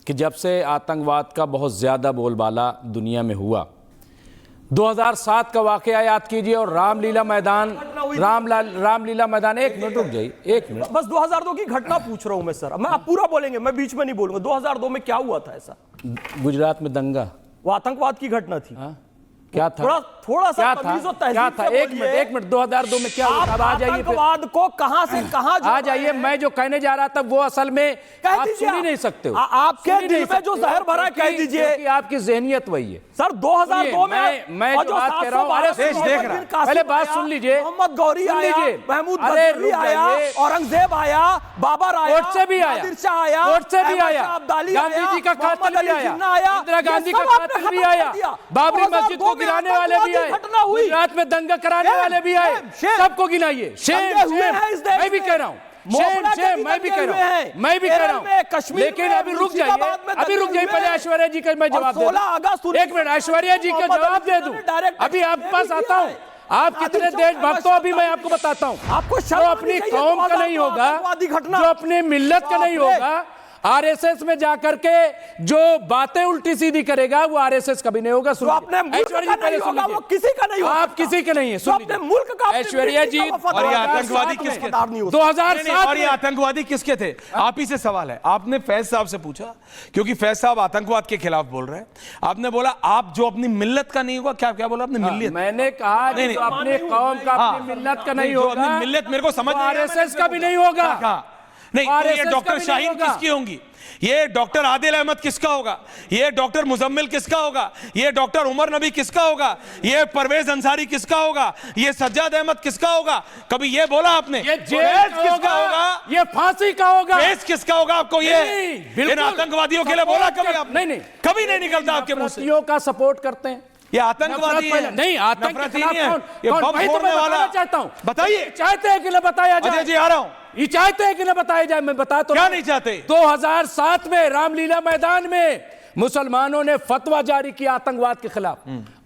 कि जब से आतंकवाद का बहुत ज़्यादा बोलबाला दुनिया में हुआ। 2007 का वाक़या याद कीजिए और रामलीला मैदान, रामलीला मैदान, एक मिनट रुक जाइए, एक मिनट।
बस 2002 की घटना पूछ रहा हूं मैं सर, मैं आप पूरा बोलेंगे, मैं बीच में नहीं बोलूंगा। 2002 में क्या हुआ था ऐसा?
गुजरात में दंगा,
वो आतंकवाद की घटना थी।
हाँ? क्या था?
थोड़ा सा
क्या
तमीज़ और
था?
तहज़ीब
क्या
से
था?
बोलिए।
एक मिनट 2002 में क्या हुआ था?
आप
अब आ जाइए फिर।
आतंकवाद को कहां से कहां
आ जाइए। मैं जो कहने जा रहा था वो असल में आप सुन ही नहीं सकते हो।
आपके दिल में जो जहर भरा है कह दीजिए।
क्योंकि आपकी ज़हनियत वही है
सर 2002 में
मैं जो बात कह रहा हूं, अरे
देश देख रहा है।
पहले बात सुन लीजिए।
मोहम्मद गौरी
सुन
आया,
लीजिए।
महमूद
अरे
गजनवी
रुक
आया,
जाइए।
औरंगजेब आया, बाबर आया,
कोर्ट से भी आया,
नादिर शाह आया,
कोर्ट से भी
अहमद
आया,
शाह अब्दाली
गांधी
आया,
जी का
मोहम्मद
कातिल भी
अली
आया,
जिन्ना आया,
इंदिरा
ये
गांधी
सब
का
आपने
कातिल
खत्म
भी
कर
आया,
दिया।
बाबरी
2002
मस्जिद को
में
गिराने वाले भी आए,
आतंकवादी घटना हुई।
गुजरात में दंगा कराने
शेम,
वाले भी आए,
शेम,
सबको गिनाइए। शेम,
दंगे हुए
शेम,
हैं इस देश
मैं भी
में।
कह रहा हूँ, शेम,
मोहम्मद
शेम,
अली
मैं भी
दंगे
कह
हुए
रहा
हैं।
हूँ, मैं भी कह
केरल
रहा
में,
हूँ।
कश्मीर
लेकिन
में,
अभी रुक
मुर्शिदाबाद में
जाइए, अभी रुक
दंगे
जाइए,
हुए
पहले
हैं।
ऐश्वर्या जी का मैं
और
जवाब दे
16 अगस्त
दूं। एक मिनट ऐश्वर्या जी का जवाब दे दूं, अभी आपके पास आता हूं। आप कितने देशभक्त हो अभी मैं आपको बताता हूं।
आपको
जो अपनी कौम का नहीं होगा, जो अपने मिल्लत का नहीं होगा, आरएसएस में जाकर के जो बातें उल्टी सीधी करेगा वो आरएसएस कभी नहीं होगा।
जो अपने मुल्क का नहीं होगा वो किसी का नहीं होगा।
आप किसी के नहीं है। सुन
अपने मुल्क का,
ऐश्वर्या जी,
और ये आतंकवादी किसके?
2007
और ये आतंकवादी किसके थे? आप ही से सवाल है। आपने फैज साहब से पूछा, क्योंकि फैज साहब आतंकवाद के खिलाफ बोल रहे हैं। आपने बोला आप जो अपनी मिल्लत का नहीं होगा, क्या क्या बोला आपने? मिल्लत।
मैंने कहा
नहीं,
जो अपने कौम का, अपनी मिल्लत का नहीं
जो
होगा,
अपनी मिल्लत मेरे को समझ नहीं आया,
आरएसएस का भी नहीं होगा।
नहीं, तो ये
RSS का
डॉक्टर
भी नहीं
शाहीन
होगा।
किसकी होंगी? ये डॉक्टर आदिल अहमद किसका होगा? ये डॉक्टर मुजम्मिल किसका होगा? ये डॉक्टर उमर नबी किसका होगा? ये परवेज अंसारी किसका होगा? ये सज्जाद अहमद किसका होगा? कभी ये बोला आपने?
ये जेल
केस
का
किसका होगा?
ये फांसी का होगा।
केस किसका होगा? आपको ये
नहीं, बिल्कुल।
इन आतंकवादियों के लिए बोला कभी आपने?
नहीं,
कभी नहीं निकलता आपके मुंह से।
नफरतियों का सपोर्ट करते हैं।
ये आतंकवादी है।
नहीं, आतंक के
नफरती
खिलाफ
नहीं है।
कौन?
ये
कौन?
बम
वही तो
फोड़ने
मैं
वाला।
बताना चाहता हूं।
बताइए।
चाहते हैं कि न बताया जाए?
अजय जी आ रहा हूं।
ये चाहते हैं कि न बताया जाए? मैं बता तो
क्या नहीं चाहते?
2007 में रामलीला मैदान में मुसलमानों ने फतवा जारी किया आतंकवाद के खिलाफ।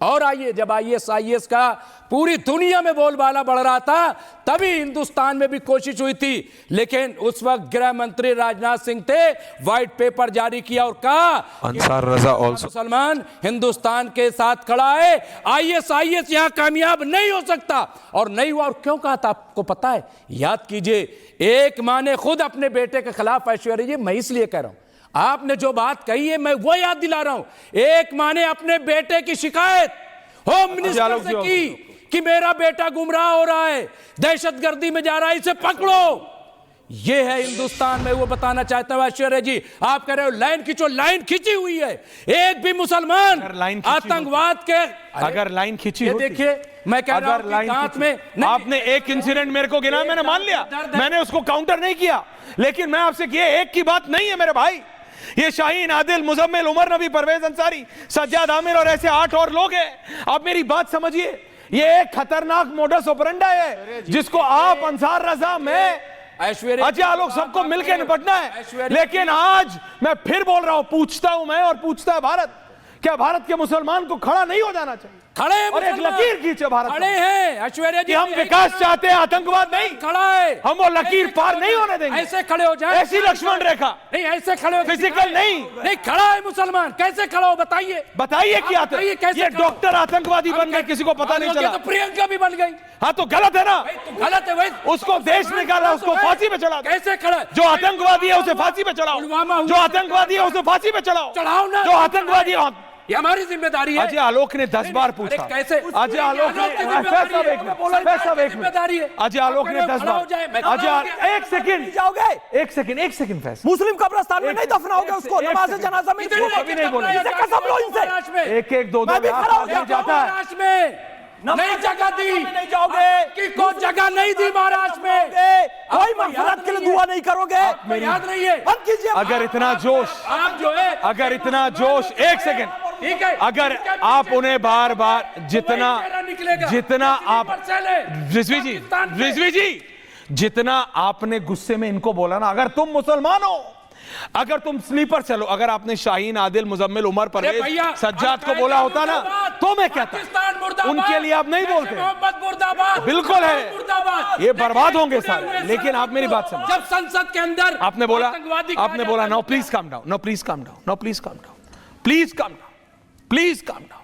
और आइए, जब ISIS का पूरी दुनिया में बोलबाला बढ़ रहा था, तभी हिंदुस्तान में भी कोशिश हुई थी। लेकिन उस वक्त गृह मंत्री राजनाथ सिंह थे, व्हाइट पेपर जारी किया और कहा
अंसार रजा ऑल्सो
मुसलमान हिंदुस्तान के साथ खड़ा है, ISIS यहां कामयाब नहीं हो सकता। और नहीं हुआ। और क्यों कहा था आपको पता है? याद कीजिए, एक मां ने खुद अपने बेटे के खिलाफ, ऐश्वर्या जी मैं इसलिए कह रहा हूं, आपने जो बात कही है मैं वो याद दिला रहा हूं। एक मां ने अपने बेटे की शिकायत होम मिनिस्टर से की कि मेरा बेटा गुमराह हो रहा है, दहशतगर्दी में जा रहा है, इसे पकड़ो। ये है हिंदुस्तान में। वो बताना चाहता हूं ऐश्वर्या जी, आप कह रहे हो लाइन खींचो, लाइन खींची हुई है। एक भी मुसलमान आतंकवाद के,
अगर लाइन खींची
ये देखिए, मैं कह रहा हूं कि दांत में
आपने एक इंसिडेंट मेरे को गिना, मैंने मान लिया, मैंने उसको काउंटर नहीं किया, लेकिन मैं आपसे किए एक की बात नहीं है मेरे भाई। ये शाहीन, आदिल, मुजम्मिल, उमर नबी, परवेज अंसारी, सज्जाद आमिर और ऐसे 8 और लोग हैं। आप मेरी बात समझिए, ये एक खतरनाक मोडस ऑपरेंडा है जिसको आप, अंसार रजा, मैं, अजय आलोक, सबको मिलकर निपटना है। लेकिन आज मैं फिर बोल रहा हूं, पूछता हूं मैं और पूछता है भारत, क्या भारत के मुसलमान को खड़ा नहीं हो जाना चाहिए?
खड़े हैं
और एक लकीर खींचे भारत,
खड़े हैं ऐश्वर्या जी।
कि हम विकास चाहते हैं, आतंकवाद नहीं।
खड़ा है,
हम वो लकीर पार नहीं होने देंगे।
ऐसे खड़े हो जाए,
ऐसी लक्ष्मण रेखा
नहीं, ऐसे खड़े हो,
फिजिकल नहीं।
नहीं, खड़ा है मुसलमान, कैसे खड़ा हो बताइए?
बताइए क्या
कैसे
ये डॉक्टर आतंकवादी बन गए, किसी को पता नहीं चला।
तो प्रियंका भी बन गई।
हाँ तो गलत है ना,
तो गलत है। वही
उसको देश निकाला, उसको फांसी पे चढ़ा।
कैसे खड़ा?
जो आतंकवादी है उसे फांसी पे चढ़ाओ, जो आतंकवादी है उसे फांसी पे चढ़ाओ,
चढ़ाओ ना।
जो आतंकवादी है,
ये हमारी जिम्मेदारी है।
अजय आलोक ने 10 बार पूछा।
कैसे?
अजय आलोक ने, अजय आलोक ने 10 बार, अजय एक सेकंड
जाओगे?
एक सेकंड फैसला,
मुस्लिम कब्रिस्तान में नहीं दफनाओगे उसको, नमाज जनाजा में
कभी नहीं बोले।
इसे कसम लो इनसे।
एक 2
मैं भी खड़ा हो गया।
जाता है
में नहीं जगह दी,
नहीं जाओगे
कि को जगह नहीं दी महाराष्ट्र में।
कोई मगफिरत के लिए दुआ नहीं करोगे?
मेरी याद नहीं है।
बंद कीजिए।
अगर इतना जोश,
आप जो है,
अगर इतना जोश, एक सेकंड,
ठीक है,
अगर आप उन्हें बार बार जितना आप, रिजवी जी, जितना आपने गुस्से में इनको बोला ना, अगर तुम मुसलमान हो, अगर तुम स्लीपर चलो, अगर आपने शाहीन, आदिल, मुजम्मिल, उमर, परवेज, सज्जाद को बोला होता ना, तो मैं कहता, उनके लिए आप नहीं बोलते। बिल्कुल है, ये बर्बाद होंगे सारे। लेकिन आप मेरी बात समझो,
जब संसद के अंदर
आपने बोला now please calm down, now please calm down, now please calm down, please calm down, please calm down.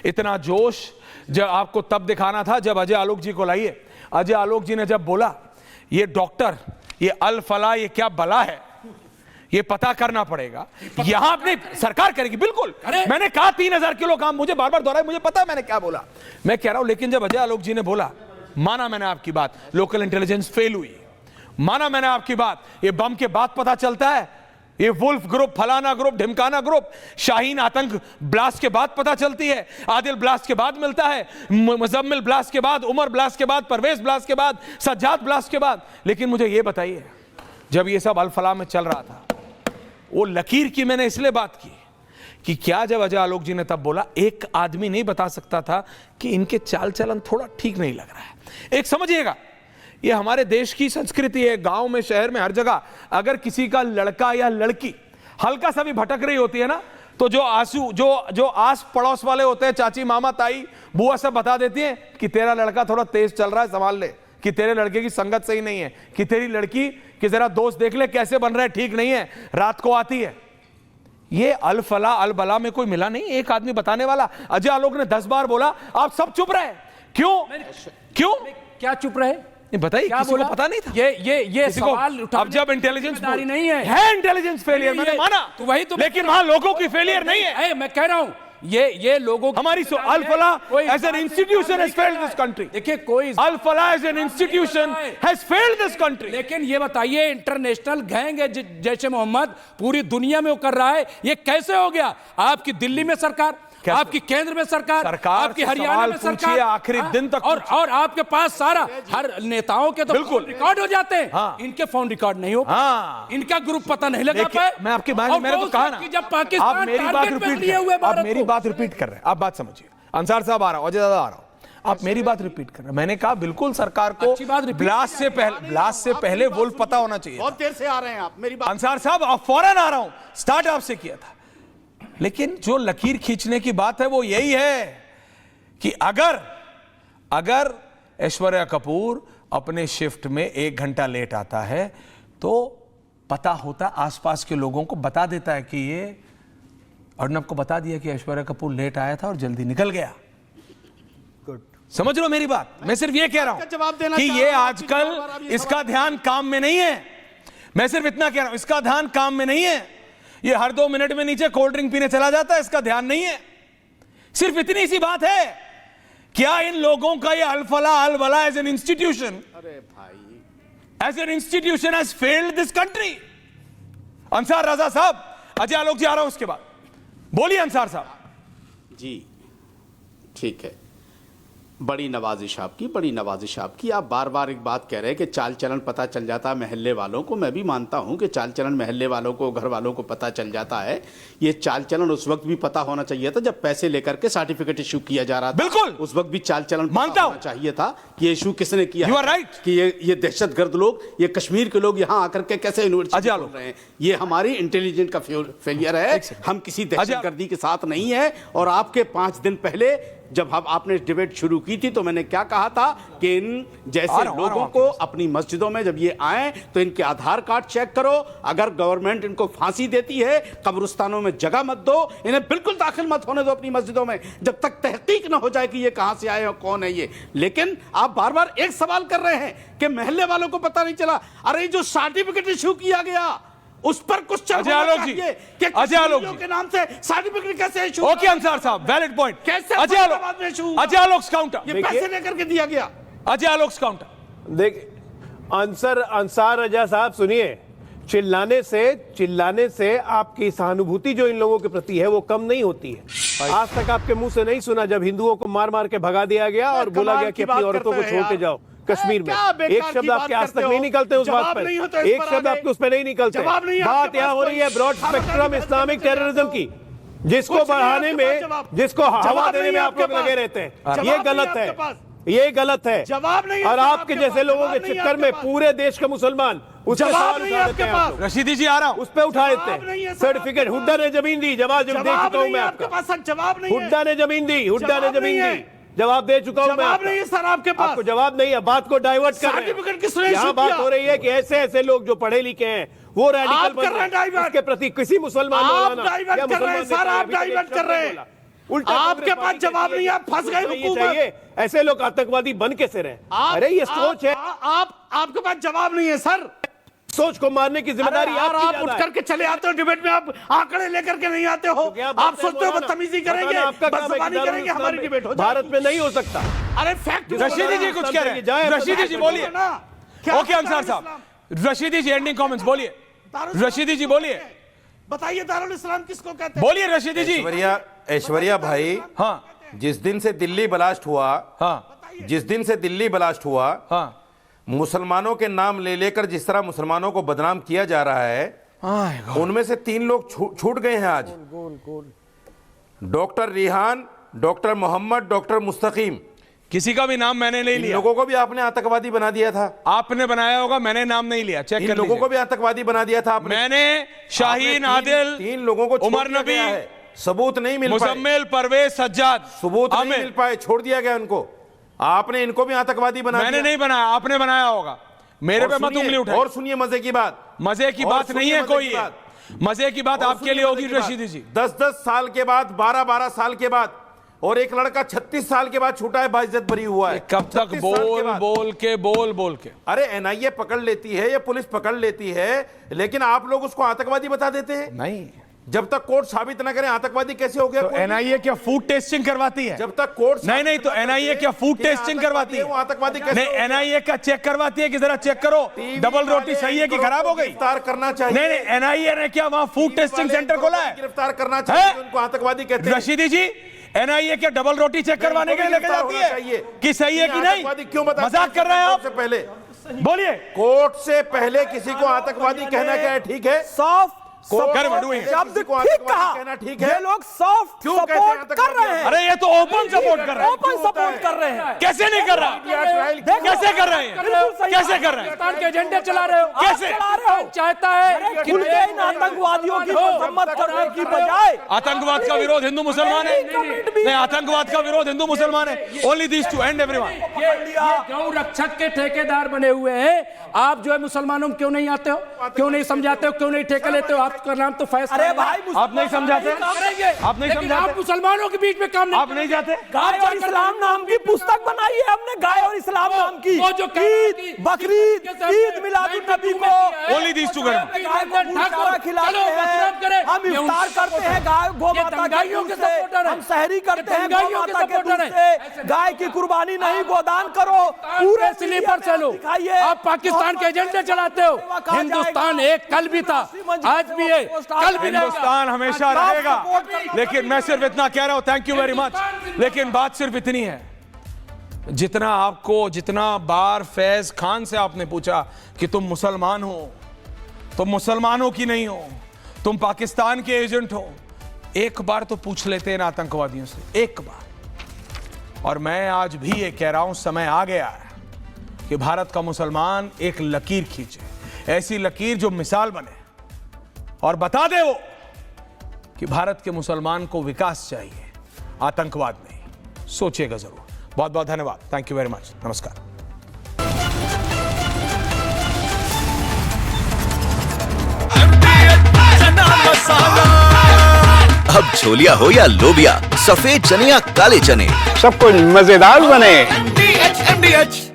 इतना जोश जब आपको तब दिखाना था जब अजय आलोक जी को लाइए। अजय आलोक जी ने जब बोला ये डॉक्टर, ये अल फला, ये क्या बला है, ये पता करना पड़ेगा, यहां अपनी सरकार करेगी। बिल्कुल, मैंने कहा 3000 किलो काम, मुझे बार बार दोहराया, मुझे पता है मैंने क्या बोला, मैं कह रहा हूं। लेकिन जब अजय आलोक जी ने बोला, माना मैंने आपकी बात, लोकल इंटेलिजेंस फेल हुई, माना मैंने आपकी बात, ये बम के बाद पता चलता है, ये वुल्फ ग्रुप, फलाना ग्रुप, ढिमकाना ग्रुप, शाहीन आतंक ब्लास्ट के बाद पता चलती है, आदिल ब्लास्ट के बाद मिलता है, मुजम्मिल ब्लास्ट के बाद, उमर ब्लास्ट के बाद, परवेज ब्लास्ट के बाद, सज्जाद ब्लास्ट के बाद। लेकिन मुझे ये बताइए, जब ये सब अल फला में चल रहा था, वो लकीर की मैंने इसलिए बात की कि क्या जब अजय आलोक जी ने तब बोला, एक आदमी नहीं बता सकता था कि इनके चाल चलन थोड़ा ठीक नहीं लग रहा है। एक समझिएगा, ये हमारे देश की संस्कृति है, गांव में, शहर में, हर जगह अगर किसी का लड़का या लड़की हल्का सा भी भटक रही होती है ना, तो जो आस पड़ोस वाले होते हैं, चाची, मामा, ताई, बुआ, सब बता देती हैं कि तेरा लड़का थोड़ा तेज चल रहा है, संभाल ले, कि तेरे लड़के की संगत सही नहीं है, कि तेरी लड़की कि जरा दोस्त देख ले कैसे बन रहा है, ठीक नहीं है, रात को आती है। ये अल फला अल बला में कोई मिला नहीं, एक आदमी बताने वाला। अजय आलोक ने 10 बार बोला, आप सब चुप रहे, क्यों
क्या चुप रहे?
बताइए, किसी को पता नहीं था।
ये सवाल उठाने,
अब जब इंटेलिजेंस
नहीं है
इंटेलिजेंस फेलियर, मैंने माना,
तो वही तो,
लेकिन वहां लोगों की फेलियर नहीं है।
मैं कह रहा हूं ये लोगों की
हमारी Al Falah as an institution has failed this country.
देखिए कोई
Al Falah as an institution has failed this country.
लेकिन ये बताइए इंटरनेशनल गैंग है जैसे मोहम्मद पूरी दुनिया में वो कर रहा है, ये कैसे हो गया? आपकी दिल्ली में सरकार, आपकी केंद्र में सरकार, आपकी हरियाणा में सरकार,
आखिरी दिन तक
और आपके पास सारा हर नेताओं के तो बिल्कुल रिकॉर्ड हो जाते हैं। इनके फोन रिकॉर्ड नहीं हो पाए, इनका ग्रुप पता नहीं लगा पाए।
मैं आपकी बात, मैंने तो कहा ना,
जब पाकिस्तान
आप मेरी बात रिपीट कर रहे हैं, आप बात समझिए। अंसार साहब आ रहा हूं, अजय दादा आ रहा हूं, आप मेरी बात रिपीट कर रहे हैं। मैंने कहा बिल्कुल सरकार को ब्लास्ट से पहले वुल्फ पता होना चाहिए।
बहुत देर से आ रहे हैं आप, मेरी बात।
अंसार साहब आप फौरन आ रहा हूं, स्टार्ट आपसे किया था, लेकिन जो लकीर खींचने की बात है वो यही है कि अगर ऐश्वर्या कपूर अपने शिफ्ट में 1 घंटा लेट आता है तो पता होता, आसपास के लोगों को बता देता है कि ये अर्नब को बता दिया कि ऐश्वर्या कपूर लेट आया था और जल्दी निकल गया। गुड, समझ लो मेरी बात। मैं सिर्फ ये कह रहा हूं कि ये आजकल इसका ध्यान काम में नहीं है। मैं सिर्फ इतना कह रहा हूं, इसका ध्यान काम में नहीं है। ये हर 2 मिनट में नीचे कोल्ड ड्रिंक पीने चला जाता है, इसका ध्यान नहीं है। सिर्फ इतनी सी बात है, क्या इन लोगों का ये अल फलाह अल वला एज एन इंस्टीट्यूशन,
अरे भाई,
as an institution has failed this country. Ansar Raza साहब, अजय आलोक जी आ रहा हूं उसके बाद, बोलिए अंसार साहब
जी। ठीक है, बड़ी नवाजिश आपकी। आप बार बार एक बात कह रहे हैं कि चाल चलन पता चल जाता है मोहल्ले वालों को। मैं भी मानता हूं कि चाल चलन मोहल्ले वालों को, घर वालों को पता चल जाता है। ये चाल चलन उस वक्त भी पता होना चाहिए था जब पैसे लेकर के सर्टिफिकेट इशू किया जा रहा था।
बिल्कुल,
उस वक्त भी चाल चलन
मानता
होना चाहिए था कि ये इशू किसने किया।
You are right.
कि ये दहशतगर्द लोग, ये कश्मीर के लोग यहाँ आकर के कैसे यूनिवर्सिटी खोल रहे हैं। ये हमारी इंटेलिजेंस का फेलियर है। हम किसी दहशतगर्दी के साथ नहीं है। और आपके 5 दिन पहले जब आपने डिबेट शुरू की थी तो मैंने क्या कहा था कि इन जैसे लोगों को अपनी मस्जिदों में जब ये आए तो इनके आधार कार्ड चेक करो। अगर गवर्नमेंट इनको फांसी देती है, कब्रिस्तानों में जगह मत दो, इन्हें बिल्कुल दाखिल मत होने दो अपनी मस्जिदों में जब तक तहकीक ना हो जाए कि ये कहां से आए और कौन है ये। लेकिन आप बार बार एक सवाल कर रहे हैं कि मोहल्ले वालों को पता नहीं चला। अरे जो सर्टिफिकेट इशू किया गया उस पर कुछ
अजय आलोक जी
के नाम से सर्टिफिकेट कैसे इशू?
ओके अंसार साहब, वैलिड पॉइंट।
कैसे
अजय आलोक काउंटर,
ये पैसे लेकर के दिया गया।
अजय आलोक काउंटर।
देख अंसार रजा साहब सुनिए, चिल्लाने से आपकी सहानुभूति जो इन लोगों के प्रति है वो कम नहीं होती है। आज तक आपके मुंह से नहीं सुना जब हिंदुओं को मार मार के भगा दिया गया और बोला गया कि अपनी औरतों को छोड़ के जाओ कश्मीर में। एक शब्द आपके आज तक नहीं निकलते उस बात पर, एक शब्द आपके उस पर नहीं निकलते। बात यहाँ हो रही है ब्रॉड स्पेक्ट्रम इस्लामिक टेररिज्म की, जिसको बढ़ाने में, जिसको हवा देने में आप लोग लगे रहते हैं। ये गलत है, ये गलत है।
जवाब नहीं,
और आपके जैसे लोगों के चक्कर में पूरे देश का मुसलमान उस पर सवाल उठा देते हैं।
रशीदी जी आ रहा हूं,
उस पे उठा देते हैं सर्टिफिकेट। हुड्डा ने जमीन दी, जवाब दे चुका हूं मैं आपका।
जवाब नहीं,
हुड्डा ने जमीन दी, जवाब दे चुका हूं मैं।
जवाब नहीं है सर आपके पास।
आपको जवाब नहीं है, बात को डाइवर्ट कर रहे हैं। यहाँ बात हो रही है कि ऐसे ऐसे लोग जो पढ़े लिखे हैं वो रैडिकल बन रहे हैं, इसके प्रति किसी मुसलमान
आप डाइवर्ट कर रहे हैं सर, आप डाइवर्ट कर रहे हैं। उल्टा आपके पास जवाब नहीं, आप फंस गए हुकूमत।
ऐसे लोग आतंकवादी बन कैसे रहे? अरे ये सोच है,
आपके पास जवाब नहीं है सर।
सोच को मारने की जिम्मेदारी
आप उठ करके चले आते हो डिबेट में, आप आंकड़े लेकर के नहीं आते हो। आप सोचते हो बदतमीजी करेंगे, बदजुबानी करेंगे, हमारी डिबेट हो जाएगी।
भारत में नहीं हो सकता।
अरे फैक्ट
रशीदी जी कुछ कह रहे हैं, रशीदी जी बोलिए। ओके अंसार साहब, रशीदी जी एंडिंग कमेंट्स बोलिए। रशीदी जी बोलिए,
बताइए दारुल इस्लाम किसको कहते हैं?
बोलिए रशीदी जी।
ऐश्वर्या भाई,
हाँ,
जिस दिन से दिल्ली ब्लास्ट हुआ,
हाँ,
जिस दिन से दिल्ली ब्लास्ट हुआ,
हाँ,
मुसलमानों के नाम ले लेकर जिस तरह मुसलमानों को बदनाम किया जा रहा है, उनमें से 3 लोग छूट गए हैं आज। Doctor Rihan, doctor Mohammad, doctor Mustakim.
किसी का भी नाम मैंने नहीं लिया।
लोगों को भी आपने आतंकवादी बना दिया था।
आपने बनाया होगा, मैंने नाम नहीं लिया, चेक कर
लोगों को भी आतंकवादी बना दिया था आपने।
मैंने शाहीन आदिल,
3 लोगों को,
उमर नबी,
सबूत नहीं मिल पाए,
मुजम्मिल, परवेज, सज्जाद,
सबूत नहीं मिल पाए, छोड़ दिया गया उनको। आपने इनको भी आतंकवादी बना दिया।
मैंने नहीं बनाया, आपने बनाया होगा। मेरे पे मत उंगली उठाइए।
और सुनिए मजे की बात,
मजे की बात नहीं है कोई, मजे की बात आपके लिए होगी रशीदी जी।
10-10 साल के बाद, 12-12 साल के बाद, और एक लड़का 36 साल के बाद छूटा है, बाइज्जत बरी हुआ है।
कब तक बोल के
अरे एनआईए पकड़ लेती है या पुलिस पकड़ लेती है, लेकिन आप लोग उसको आतंकवादी बता देते हैं।
नहीं,
जब तक कोर्ट साबित न करें आतंकवादी कैसे हो गया?
तो एनआईए क्या फूड टेस्टिंग करवाती है?
जब तक कोर्ट
नहीं तो एनआईए क्या फूड टेस्टिंग करवाती है?
वो आतंकवादी कैसे?
नहीं, एनआईए का चेक करवाती है कि जरा चेक करो डबल रोटी सही है कि खराब हो गई?
गिरफ्तार करना चाहिए।
नहीं एनआईए ने क्या वहां फूड टेस्टिंग सेंटर खोला है?
गिरफ्तार करना चाहिए, उनको आतंकवादी कहते हैं।
रशीदी जी, एनआईए क्या डबल रोटी चेक करवाने के लिए लेके जाती है कि सही है कि नहीं?
क्यों
मजाक कर रहे हैं आप?
पहले
बोलिए।
कोर्ट से पहले किसी को आतंकवादी कहना क्या है? ठीक है,
सॉफ्ट
शब्द ठीक कहा, ठीक है।
ये लोग सॉफ्ट
क्यों
सपोर्ट कर रहे हैं?
अरे ये तो ओपन सपोर्ट कर रहे हैं।
ओपन सपोर्ट कर रहे हैं।
कैसे नहीं कर रहा? कैसे कर रहे हैं? कैसे कर रहे हैं?
पाकिस्तान के एजेंडे चला रहे हो?
कैसे
चला रहे हो?
चाहता है कि
खुल के इन आतंकवादियों की मजम्मत करने की बजाय
आतंकवाद का विरोध हिंदू मुसलमान है? नहीं, आतंकवाद का विरोध हिंदू मुसलमान है। Only this to and everyone.
ये गौ रक्षक के ठेकेदार बने हुए हैं। आप जो है मुसलमानों में क्यों नहीं आते हो? क्यों नहीं समझाते हो? क्यों नहीं ठेका लेते हो? आपका नाम तो फैसला।
अरे भाई,
आप नहीं समझाते? आप नहीं समझाते?
आप मुसलमानों के बीच में काम नहीं।
आप नहीं जाते?
गाय और इस्लाम नाम की पुस्तक बनाई है हमने, गाय और इस्लाम नाम की।
वो जो
ईद, बकरीद, ईद मिलादुन नबी को
ओनली दिस टू
गाय को भूसा खिलाते हैं, हम इफ्तार करते हैं गाय गौ माता के दूध से, हम सहरी करते हैं गौ माता के दूध से। गाय की कुर्बानी नहीं, गोदान करो। पूरे
स्लीपर चलो। आप पाकिस्तान के एजेंडे चलाते हो। हिंदुस्तान एक कल भी था, आज भी है, कल भी
हिंदुस्तान हमेशा रहेगा। लेकिन मैं सिर्फ इतना कह रहा हूं, थैंक यू वेरी मच, लेकिन बात सिर्फ इतनी है, जितना बार फैज खान से आपने पूछा कि तुम मुसलमान हो, तुम मुसलमानों की नहीं हो, तुम पाकिस्तान के एजेंट हो, एक बार तो पूछ लेते हैं आतंकवादियों से, एक बार। और मैं आज भी ये कह रहा हूं, समय आ गया है कि भारत का मुसलमान एक लकीर खींचे, ऐसी लकीर जो मिसाल बने और बता दे वो कि भारत के मुसलमान को विकास चाहिए, आतंकवाद नहीं। सोचिएगा जरूर। बहुत बहुत धन्यवाद। Thank you very much. नमस्कार।
अब छोलिया हो या लोबिया, सफेद चने या काले चने,
सब कुछ मजेदार बने।
MDH